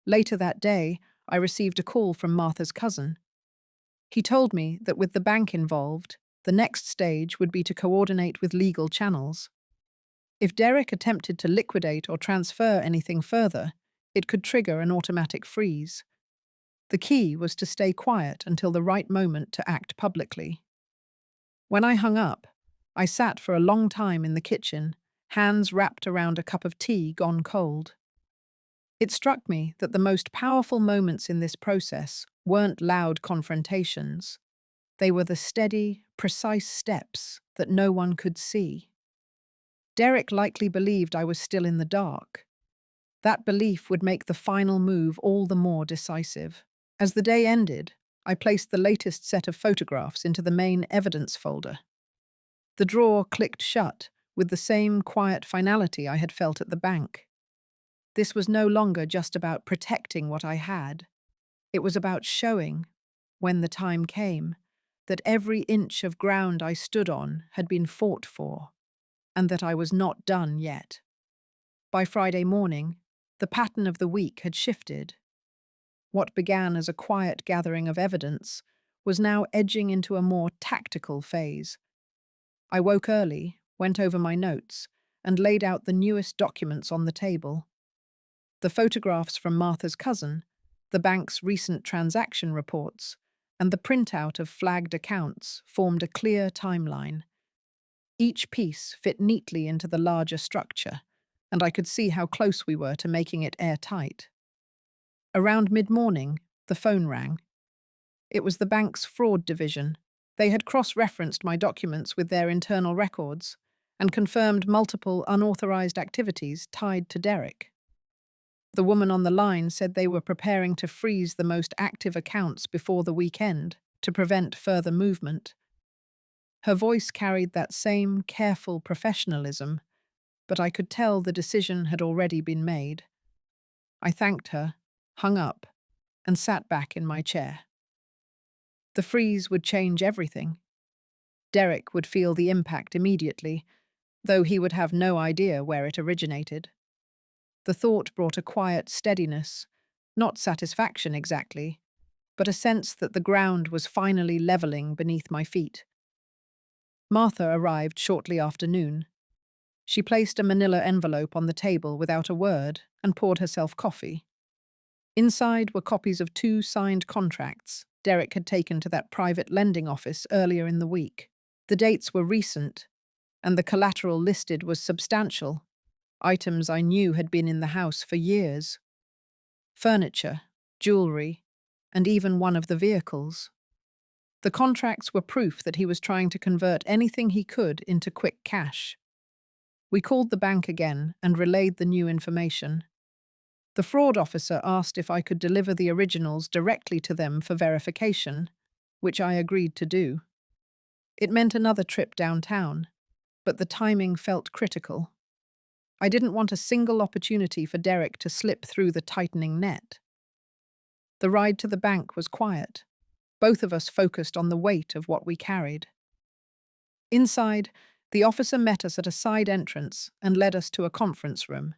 Later that day, I received a call from Martha's cousin. He told me that with the bank involved, the next stage would be to coordinate with legal channels. If Derek attempted to liquidate or transfer anything further, it could trigger an automatic freeze. The key was to stay quiet until the right moment to act publicly. When I hung up, I sat for a long time in the kitchen, hands wrapped around a cup of tea gone cold. It struck me that the most powerful moments in this process weren't loud confrontations. They were the steady, precise steps that no one could see. Derek likely believed I was still in the dark. That belief would make the final move all the more decisive. As the day ended, I placed the latest set of photographs into the main evidence folder. The drawer clicked shut with the same quiet finality I had felt at the bank. This was no longer just about protecting what I had. It was about showing, when the time came, that every inch of ground I stood on had been fought for, and that I was not done yet. By Friday morning, the pattern of the week had shifted. What began as a quiet gathering of evidence was now edging into a more tactical phase. I woke early, went over my notes, and laid out the newest documents on the table. The photographs from Martha's cousin, the bank's recent transaction reports, and the printout of flagged accounts formed a clear timeline. Each piece fit neatly into the larger structure, and I could see how close we were to making it airtight. Around mid-morning, the phone rang. It was the bank's fraud division. They had cross-referenced my documents with their internal records and confirmed multiple unauthorized activities tied to Derek. The woman on the line said they were preparing to freeze the most active accounts before the weekend to prevent further movement. Her voice carried that same careful professionalism, but I could tell the decision had already been made. I thanked her, hung up, and sat back in my chair. The freeze would change everything. Derek would feel the impact immediately, though he would have no idea where it originated. The thought brought a quiet steadiness, not satisfaction exactly, but a sense that the ground was finally leveling beneath my feet. Martha arrived shortly after noon. She placed a manila envelope on the table without a word and poured herself coffee. Inside were copies of 2 signed contracts Derek had taken to that private lending office earlier in the week. The dates were recent, and the collateral listed was substantial, items I knew had been in the house for years. Furniture, jewelry, and even one of the vehicles. The contracts were proof that he was trying to convert anything he could into quick cash. We called the bank again and relayed the new information. The fraud officer asked if I could deliver the originals directly to them for verification, which I agreed to do. It meant another trip downtown, but the timing felt critical. I didn't want a single opportunity for Derek to slip through the tightening net. The ride to the bank was quiet. Both of us focused on the weight of what we carried. Inside, the officer met us at a side entrance and led us to a conference room.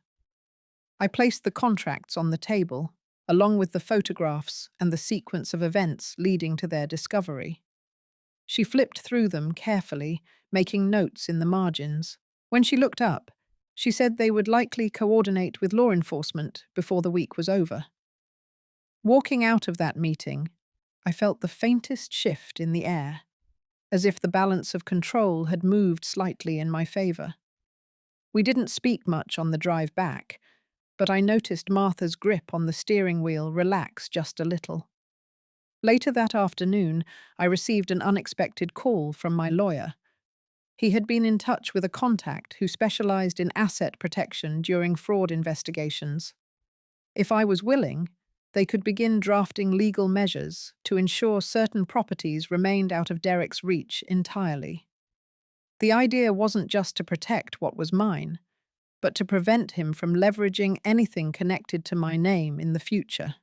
I placed the contracts on the table, along with the photographs and the sequence of events leading to their discovery. She flipped through them carefully, making notes in the margins. When she looked up, she said they would likely coordinate with law enforcement before the week was over. Walking out of that meeting, I felt the faintest shift in the air, as if the balance of control had moved slightly in my favor. We didn't speak much on the drive back, but I noticed Martha's grip on the steering wheel relax just a little. Later that afternoon, I received an unexpected call from my lawyer. He had been in touch with a contact who specialized in asset protection during fraud investigations. If I was willing, they could begin drafting legal measures to ensure certain properties remained out of Derek's reach entirely. The idea wasn't just to protect what was mine, but to prevent him from leveraging anything connected to my name in the future.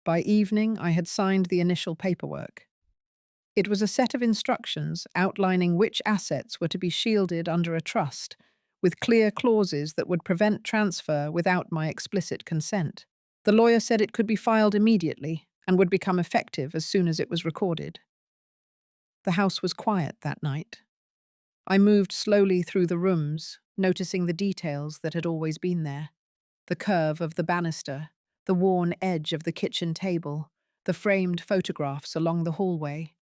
By evening, I had signed the initial paperwork. It was a set of instructions outlining which assets were to be shielded under a trust, with clear clauses that would prevent transfer without my explicit consent. The lawyer said it could be filed immediately and would become effective as soon as it was recorded. The house was quiet that night. I moved slowly through the rooms, noticing the details that had always been there. The curve of the banister, the worn edge of the kitchen table, the framed photographs along the hallway.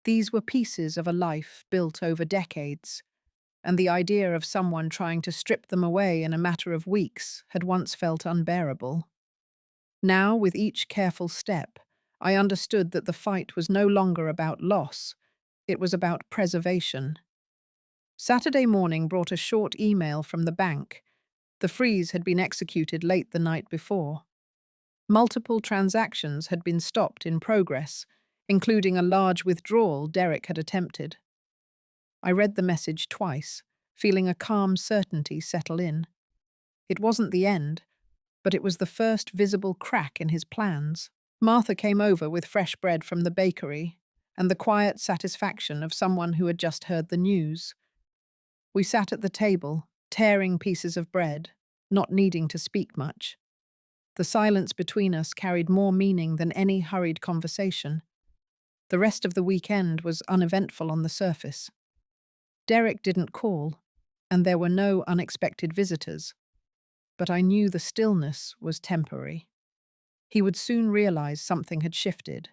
These were pieces of a life built over decades, and the idea of someone trying to strip them away in a matter of weeks had once felt unbearable. Now, with each careful step, I understood that the fight was no longer about loss, it was about preservation. Saturday morning brought a short email from the bank. The freeze had been executed late the night before. Multiple transactions had been stopped in progress, including a large withdrawal Derek had attempted. I read the message twice, feeling a calm certainty settle in. It wasn't the end, but it was the first visible crack in his plans. Martha came over with fresh bread from the bakery and the quiet satisfaction of someone who had just heard the news. We sat at the table, tearing pieces of bread, not needing to speak much. The silence between us carried more meaning than any hurried conversation. The rest of the weekend was uneventful on the surface. Derek didn't call, and there were no unexpected visitors. But I knew the stillness was temporary. He would soon realize something had shifted,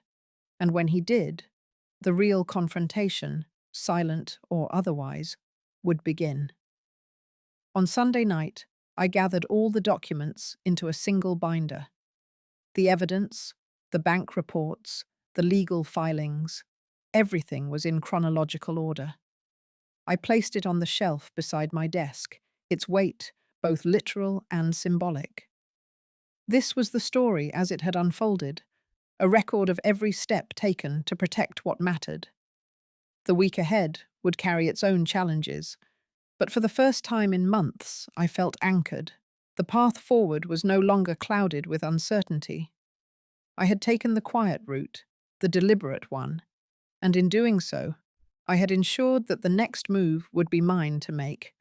and when he did, the real confrontation, silent or otherwise, would begin. On Sunday night, I gathered all the documents into a single binder. The evidence, the bank reports, the legal filings, everything was in chronological order. I placed it on the shelf beside my desk, its weight both literal and symbolic. This was the story as it had unfolded, a record of every step taken to protect what mattered. The week ahead would carry its own challenges, but for the first time in months, I felt anchored. The path forward was no longer clouded with uncertainty. I had taken the quiet route, the deliberate one, and in doing so, I had ensured that the next move would be mine to make.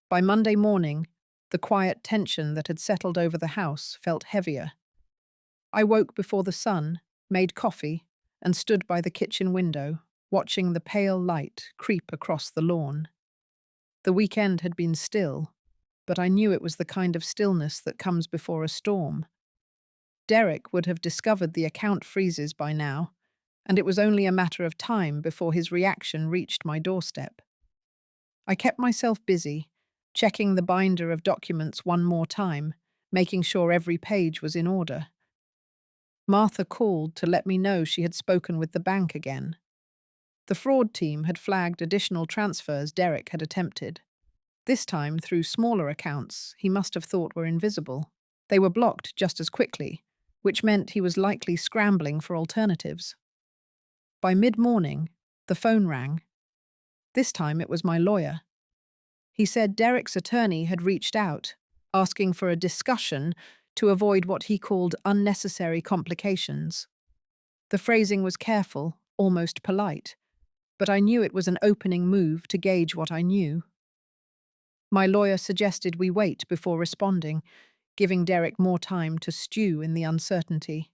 By Monday morning, the quiet tension that had settled over the house felt heavier. I woke before the sun, made coffee, and stood by the kitchen window, watching the pale light creep across the lawn. The weekend had been still, but I knew it was the kind of stillness that comes before a storm. Derek would have discovered the account freezes by now, and it was only a matter of time before his reaction reached my doorstep. I kept myself busy, checking the binder of documents one more time, making sure every page was in order. Martha called to let me know she had spoken with the bank again. The fraud team had flagged additional transfers Derek had attempted. This time through smaller accounts he must have thought were invisible. They were blocked just as quickly, which meant he was likely scrambling for alternatives. By mid-morning, the phone rang. This time it was my lawyer. He said Derek's attorney had reached out, asking for a discussion to avoid what he called unnecessary complications. The phrasing was careful, almost polite, but I knew it was an opening move to gauge what I knew. My lawyer suggested we wait before responding, giving Derek more time to stew in the uncertainty.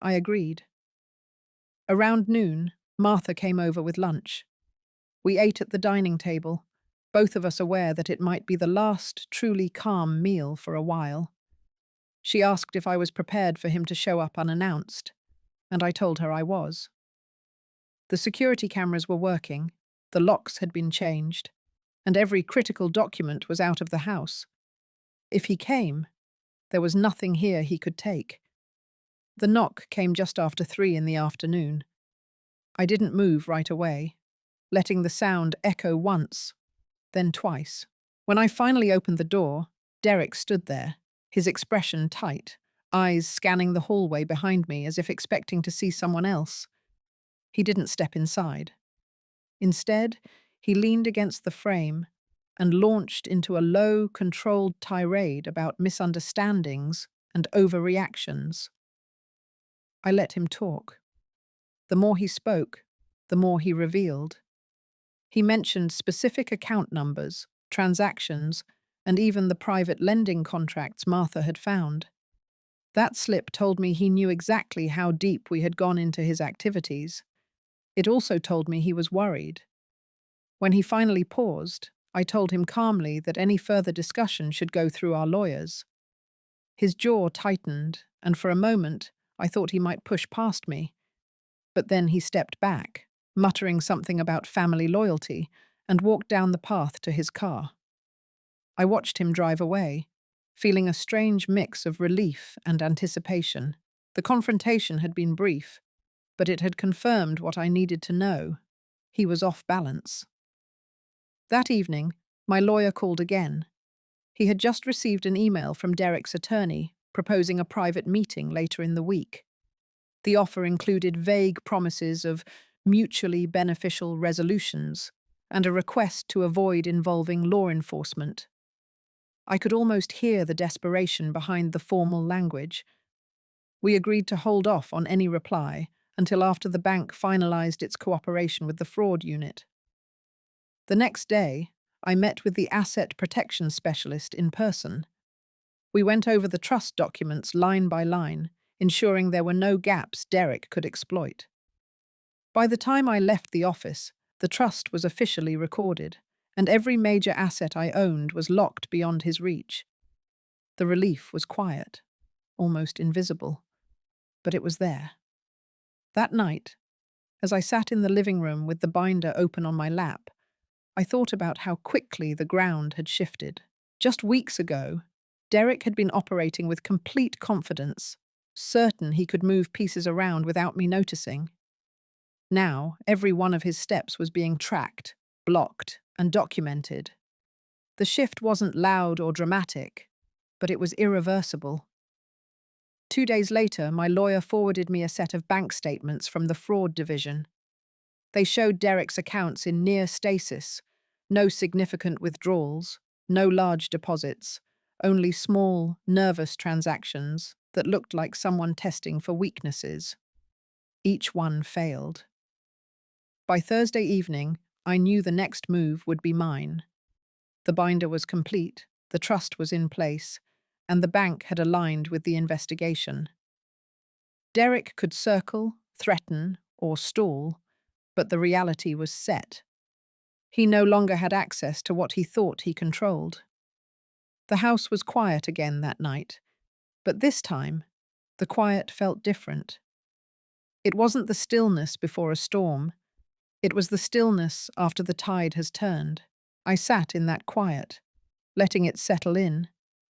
I agreed. Around noon, Martha came over with lunch. We ate at the dining table, both of us aware that it might be the last truly calm meal for a while. She asked if I was prepared for him to show up unannounced, and I told her I was. The security cameras were working, the locks had been changed, and every critical document was out of the house. If he came, there was nothing here he could take. The knock came just after 3 in the afternoon. I didn't move right away, letting the sound echo once, then twice. When I finally opened the door, Derek stood there, his expression tight, eyes scanning the hallway behind me as if expecting to see someone else. He didn't step inside. Instead, he leaned against the frame and launched into a low, controlled tirade about misunderstandings and overreactions. I let him talk. The more he spoke, the more he revealed. He mentioned specific account numbers, transactions, and even the private lending contracts Martha had found. That slip told me he knew exactly how deep we had gone into his activities. It also told me he was worried. When he finally paused, I told him calmly that any further discussion should go through our lawyers. His jaw tightened, and for a moment, I thought he might push past me. But then he stepped back, muttering something about family loyalty, and walked down the path to his car. I watched him drive away, feeling a strange mix of relief and anticipation. The confrontation had been brief, but it had confirmed what I needed to know. He was off balance. That evening, my lawyer called again. He had just received an email from Derek's attorney proposing a private meeting later in the week. The offer included vague promises of mutually beneficial resolutions and a request to avoid involving law enforcement. I could almost hear the desperation behind the formal language. We agreed to hold off on any reply until after the bank finalized its cooperation with the fraud unit. The next day, I met with the asset protection specialist in person. We went over the trust documents line by line, ensuring there were no gaps Derek could exploit. By the time I left the office, the trust was officially recorded, and every major asset I owned was locked beyond his reach. The relief was quiet, almost invisible, but it was there. That night, as I sat in the living room with the binder open on my lap, I thought about how quickly the ground had shifted. Just weeks ago, Derek had been operating with complete confidence, certain he could move pieces around without me noticing. Now, every one of his steps was being tracked, blocked, and documented. The shift wasn't loud or dramatic, but it was irreversible. 2 days later, my lawyer forwarded me a set of bank statements from the fraud division. They showed Derek's accounts in near stasis, no significant withdrawals, no large deposits, only small, nervous transactions that looked like someone testing for weaknesses. Each one failed. By Thursday evening, I knew the next move would be mine. The binder was complete, the trust was in place, and the bank had aligned with the investigation. Derek could circle, threaten, or stall, but the reality was set. He no longer had access to what he thought he controlled. The house was quiet again that night, but this time, the quiet felt different. It wasn't the stillness before a storm. It was the stillness after the tide has turned. I sat in that quiet, letting it settle in,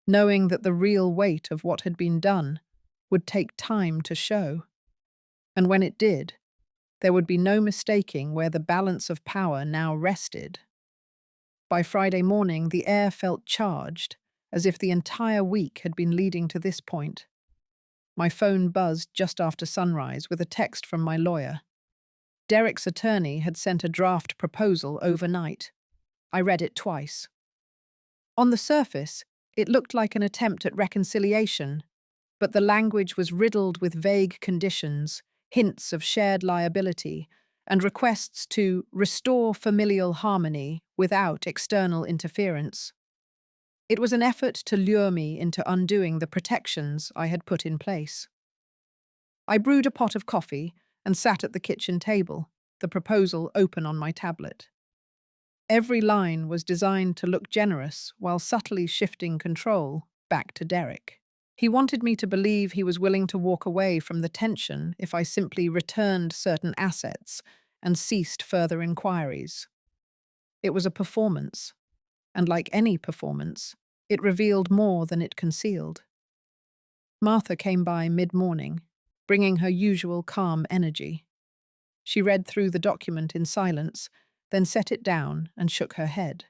knowing that the real weight of what had been done would take time to show. And when it did, there would be no mistaking where the balance of power now rested. By Friday morning, the air felt charged, as if the entire week had been leading to this point. My phone buzzed just after sunrise with a text from my lawyer. Derek's attorney had sent a draft proposal overnight. I read it twice. On the surface, it looked like an attempt at reconciliation, but the language was riddled with vague conditions, hints of shared liability, and requests to restore familial harmony without external interference. It was an effort to lure me into undoing the protections I had put in place. I brewed a pot of coffee and sat at the kitchen table, the proposal open on my tablet. Every line was designed to look generous while subtly shifting control back to Derek. He wanted me to believe he was willing to walk away from the tension if I simply returned certain assets and ceased further inquiries. It was a performance, and like any performance, it revealed more than it concealed. Martha came by mid-morning, bringing her usual calm energy. She read through the document in silence, then set it down and shook her head.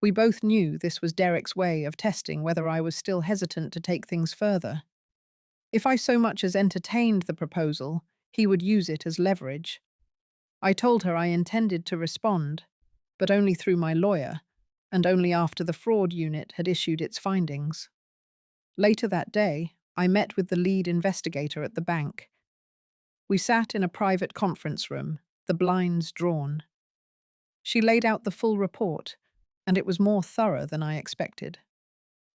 We both knew this was Derek's way of testing whether I was still hesitant to take things further. If I so much as entertained the proposal, he would use it as leverage. I told her I intended to respond, but only through my lawyer, and only after the fraud unit had issued its findings. Later that day, I met with the lead investigator at the bank. We sat in a private conference room, the blinds drawn. She laid out the full report, and it was more thorough than I expected.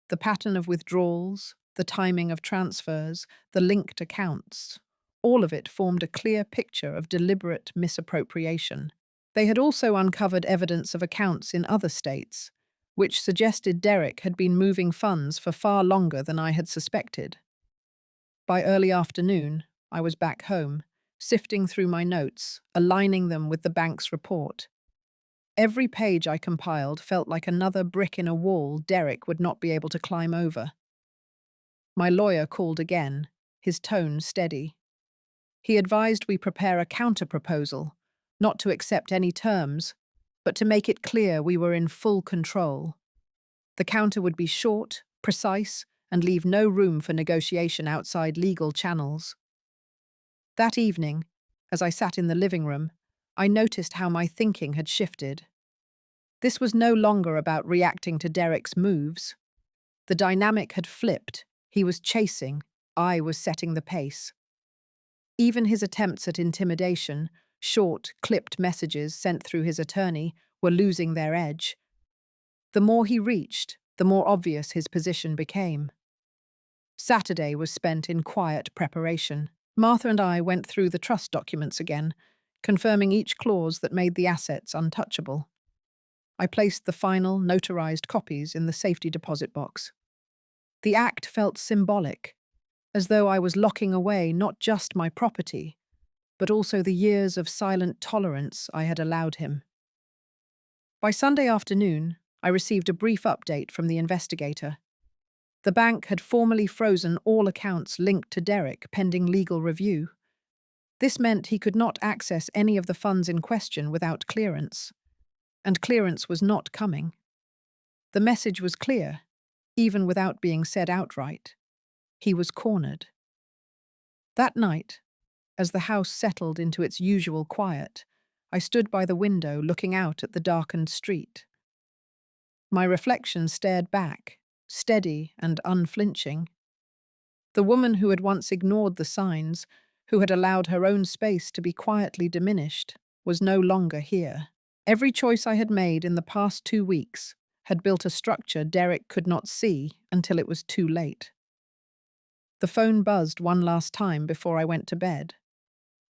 The pattern of withdrawals, the timing of transfers, the linked accounts, all of it formed a clear picture of deliberate misappropriation. They had also uncovered evidence of accounts in other states, which suggested Derek had been moving funds for far longer than I had suspected. By early afternoon, I was back home, sifting through my notes, aligning them with the bank's report. Every page I compiled felt like another brick in a wall Derek would not be able to climb over. My lawyer called again, his tone steady. He advised we prepare a counter-proposal, not to accept any terms, but to make it clear we were in full control. The counter would be short, precise, and leave no room for negotiation outside legal channels. That evening, as I sat in the living room, I noticed how my thinking had shifted. This was no longer about reacting to Derek's moves. The dynamic had flipped. He was chasing, I was setting the pace. Even his attempts at intimidation, short, clipped messages sent through his attorney, were losing their edge. The more he reached, the more obvious his position became. Saturday was spent in quiet preparation. Martha and I went through the trust documents again, confirming each clause that made the assets untouchable. I placed the final, notarized copies in the safety deposit box. The act felt symbolic, as though I was locking away not just my property, but also the years of silent tolerance I had allowed him. By Sunday afternoon, I received a brief update from the investigator. The bank had formally frozen all accounts linked to Derek pending legal review. This meant he could not access any of the funds in question without clearance. And clearance was not coming. The message was clear, even without being said outright. He was cornered. That night, as the house settled into its usual quiet, I stood by the window looking out at the darkened street. My reflection stared back, steady and unflinching. The woman who had once ignored the signs, who had allowed her own space to be quietly diminished, was no longer here. Every choice I had made in the past 2 weeks had built a structure Derek could not see until it was too late. The phone buzzed one last time before I went to bed.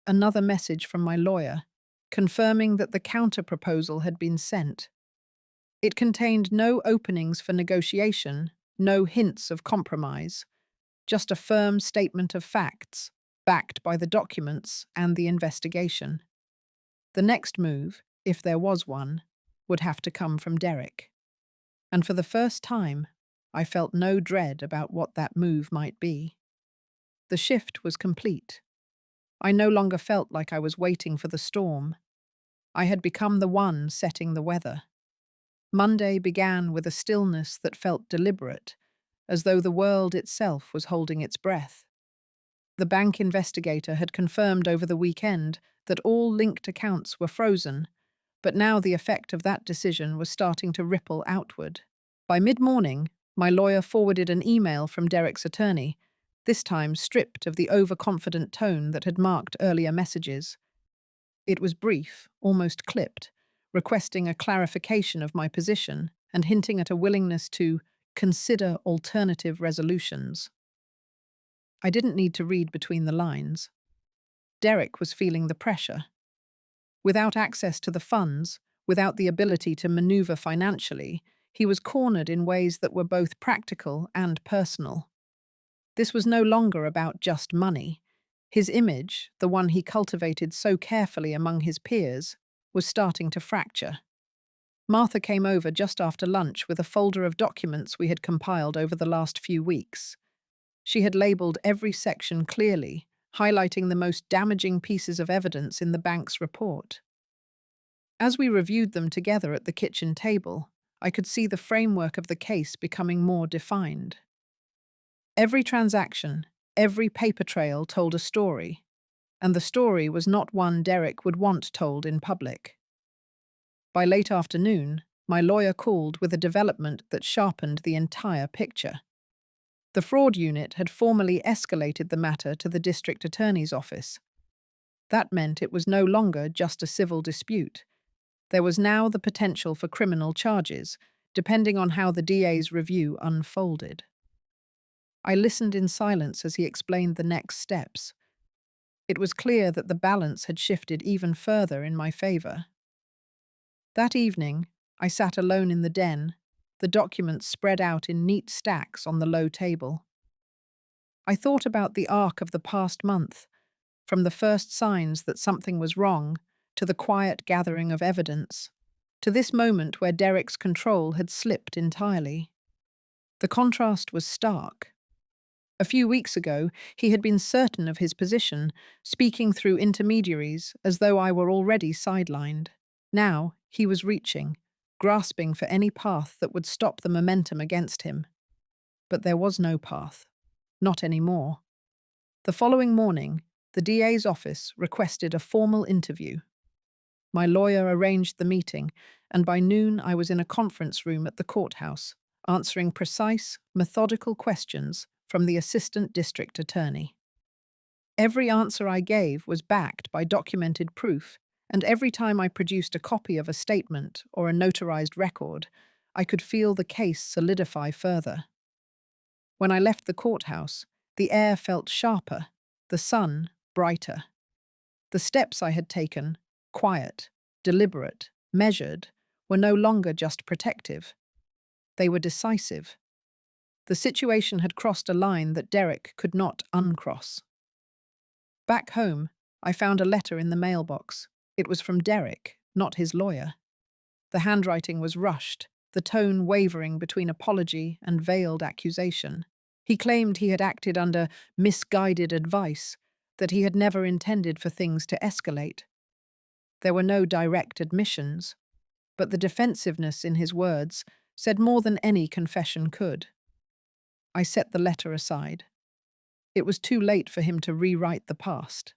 Another message from my lawyer, confirming that the counter-proposal had been sent. It contained no openings for negotiation, no hints of compromise, just a firm statement of facts, backed by the documents and the investigation. The next move, if there was one, would have to come from Derek. And for the first time, I felt no dread about what that move might be. The shift was complete. I no longer felt like I was waiting for the storm. I had become the one setting the weather. Monday began with a stillness that felt deliberate, as though the world itself was holding its breath. The bank investigator had confirmed over the weekend that all linked accounts were frozen, but now the effect of that decision was starting to ripple outward. By mid-morning, my lawyer forwarded an email from Derek's attorney, this time stripped of the overconfident tone that had marked earlier messages. It was brief, almost clipped, requesting a clarification of my position and hinting at a willingness to consider alternative resolutions. I didn't need to read between the lines. Derek was feeling the pressure. Without access to the funds, without the ability to maneuver financially, he was cornered in ways that were both practical and personal. This was no longer about just money. His image, the one he cultivated so carefully among his peers, was starting to fracture. Martha came over just after lunch with a folder of documents we had compiled over the last few weeks. She had labelled every section clearly, highlighting the most damaging pieces of evidence in the bank's report. As we reviewed them together at the kitchen table, I could see the framework of the case becoming more defined. Every transaction, every paper trail told a story, and the story was not one Derek would want told in public. By late afternoon, my lawyer called with a development that sharpened the entire picture. The fraud unit had formally escalated the matter to the district attorney's office. That meant it was no longer just a civil dispute. There was now the potential for criminal charges, depending on how the DA's review unfolded. I listened in silence as he explained the next steps. It was clear that the balance had shifted even further in my favor. That evening, I sat alone in the den, the documents spread out in neat stacks on the low table. I thought about the arc of the past month, from the first signs that something was wrong, to the quiet gathering of evidence, to this moment where Derek's control had slipped entirely. The contrast was stark. A few weeks ago, he had been certain of his position, speaking through intermediaries as though I were already sidelined. Now, he was reaching, grasping for any path that would stop the momentum against him. But there was no path. Not anymore. The following morning, the DA's office requested a formal interview. My lawyer arranged the meeting, and by noon I was in a conference room at the courthouse, answering precise, methodical questions from the assistant district attorney. Every answer I gave was backed by documented proof, and every time I produced a copy of a statement or a notarized record, I could feel the case solidify further. When I left the courthouse, the air felt sharper, the sun brighter. The steps I had taken, quiet, deliberate, measured, were no longer just protective. They were decisive. The situation had crossed a line that Derek could not uncross. Back home, I found a letter in the mailbox. It was from Derek, not his lawyer. The handwriting was rushed, the tone wavering between apology and veiled accusation. He claimed he had acted under misguided advice, that he had never intended for things to escalate. There were no direct admissions, but the defensiveness in his words said more than any confession could. I set the letter aside. It was too late for him to rewrite the past.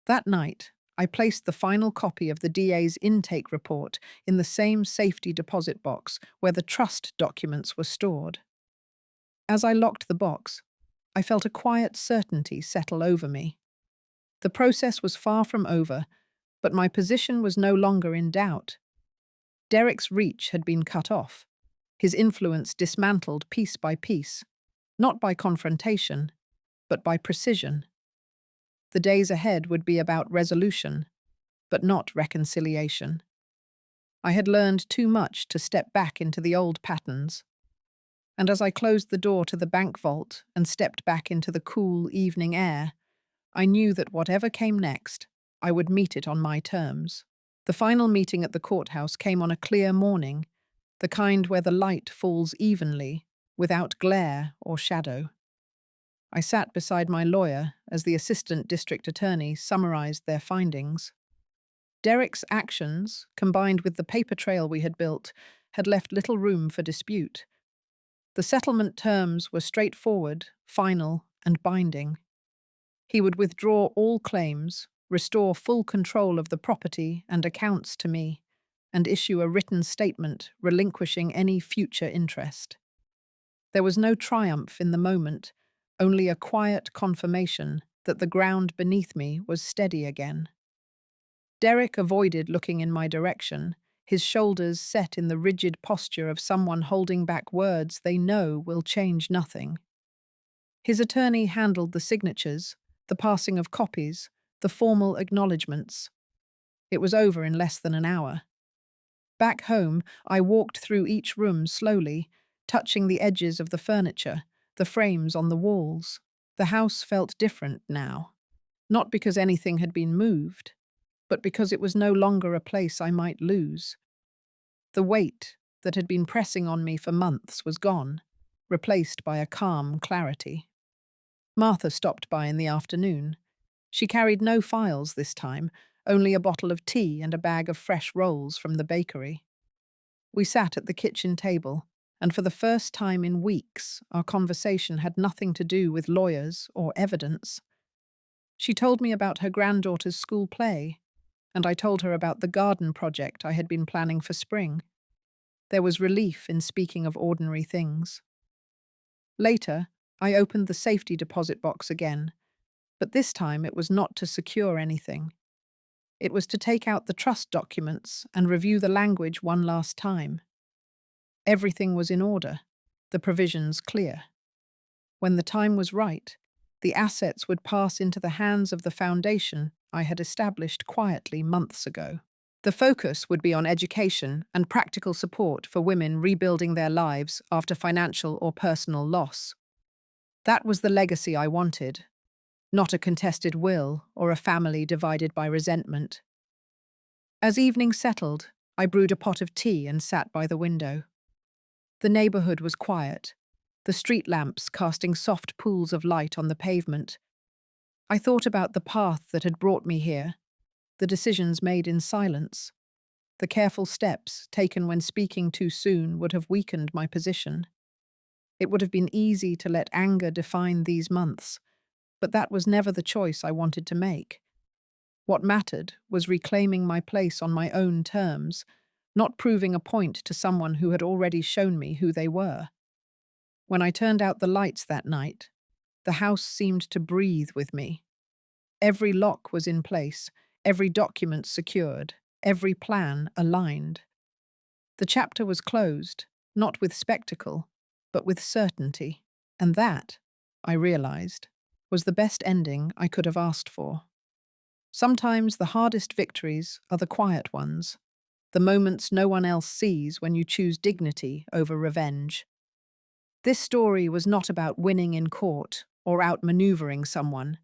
That night, I placed the final copy of the DA's intake report in the same safety deposit box where the trust documents were stored. As I locked the box, I felt a quiet certainty settle over me. The process was far from over, but my position was no longer in doubt. Derek's reach had been cut off, his influence dismantled piece by piece, not by confrontation, but by precision. The days ahead would be about resolution, but not reconciliation. I had learned too much to step back into the old patterns. And as I closed the door to the bank vault and stepped back into the cool evening air, I knew that whatever came next, I would meet it on my terms. The final meeting at the courthouse came on a clear morning, the kind where the light falls evenly, without glare or shadow. I sat beside my lawyer as the assistant district attorney summarized their findings. Derek's actions, combined with the paper trail we had built, had left little room for dispute. The settlement terms were straightforward, final, and binding. He would withdraw all claims, restore full control of the property and accounts to me, and issue a written statement relinquishing any future interest. There was no triumph in the moment, only a quiet confirmation that the ground beneath me was steady again. Derek avoided looking in my direction, his shoulders set in the rigid posture of someone holding back words they know will change nothing. His attorney handled the signatures, the passing of copies, the formal acknowledgements. It was over in less than an hour. Back home, I walked through each room slowly, touching the edges of the furniture, the frames on the walls. The house felt different now, not because anything had been moved, but because it was no longer a place I might lose. The weight that had been pressing on me for months was gone, replaced by a calm clarity. Martha stopped by in the afternoon. She carried no files this time, only a bottle of tea and a bag of fresh rolls from the bakery. We sat at the kitchen table, and for the first time in weeks, our conversation had nothing to do with lawyers or evidence. She told me about her granddaughter's school play, and I told her about the garden project I had been planning for spring. There was relief in speaking of ordinary things. Later, I opened the safety deposit box again, but this time it was not to secure anything. It was to take out the trust documents and review the language one last time. Everything was in order, the provisions clear. When the time was right, the assets would pass into the hands of the foundation I had established quietly months ago. The focus would be on education and practical support for women rebuilding their lives after financial or personal loss. That was the legacy I wanted, not a contested will or a family divided by resentment. As evening settled, I brewed a pot of tea and sat by the window. The neighborhood was quiet, the street lamps casting soft pools of light on the pavement. I thought about the path that had brought me here, the decisions made in silence. The careful steps taken when speaking too soon would have weakened my position. It would have been easy to let anger define these months, but that was never the choice I wanted to make. What mattered was reclaiming my place on my own terms, not proving a point to someone who had already shown me who they were. When I turned out the lights that night, the house seemed to breathe with me. Every lock was in place, every document secured, every plan aligned. The chapter was closed, not with spectacle, but with certainty. And that, I realized, was the best ending I could have asked for. Sometimes the hardest victories are the quiet ones, the moments no one else sees when you choose dignity over revenge. This story was not about winning in court or outmaneuvering someone.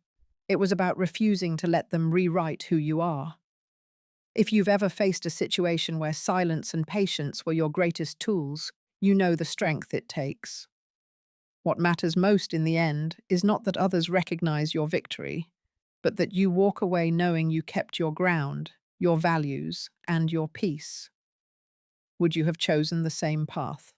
It was about refusing to let them rewrite who you are. If you've ever faced a situation where silence and patience were your greatest tools, you know the strength it takes. What matters most in the end is not that others recognize your victory, but that you walk away knowing you kept your ground, your values, and your peace. Would you have chosen the same path?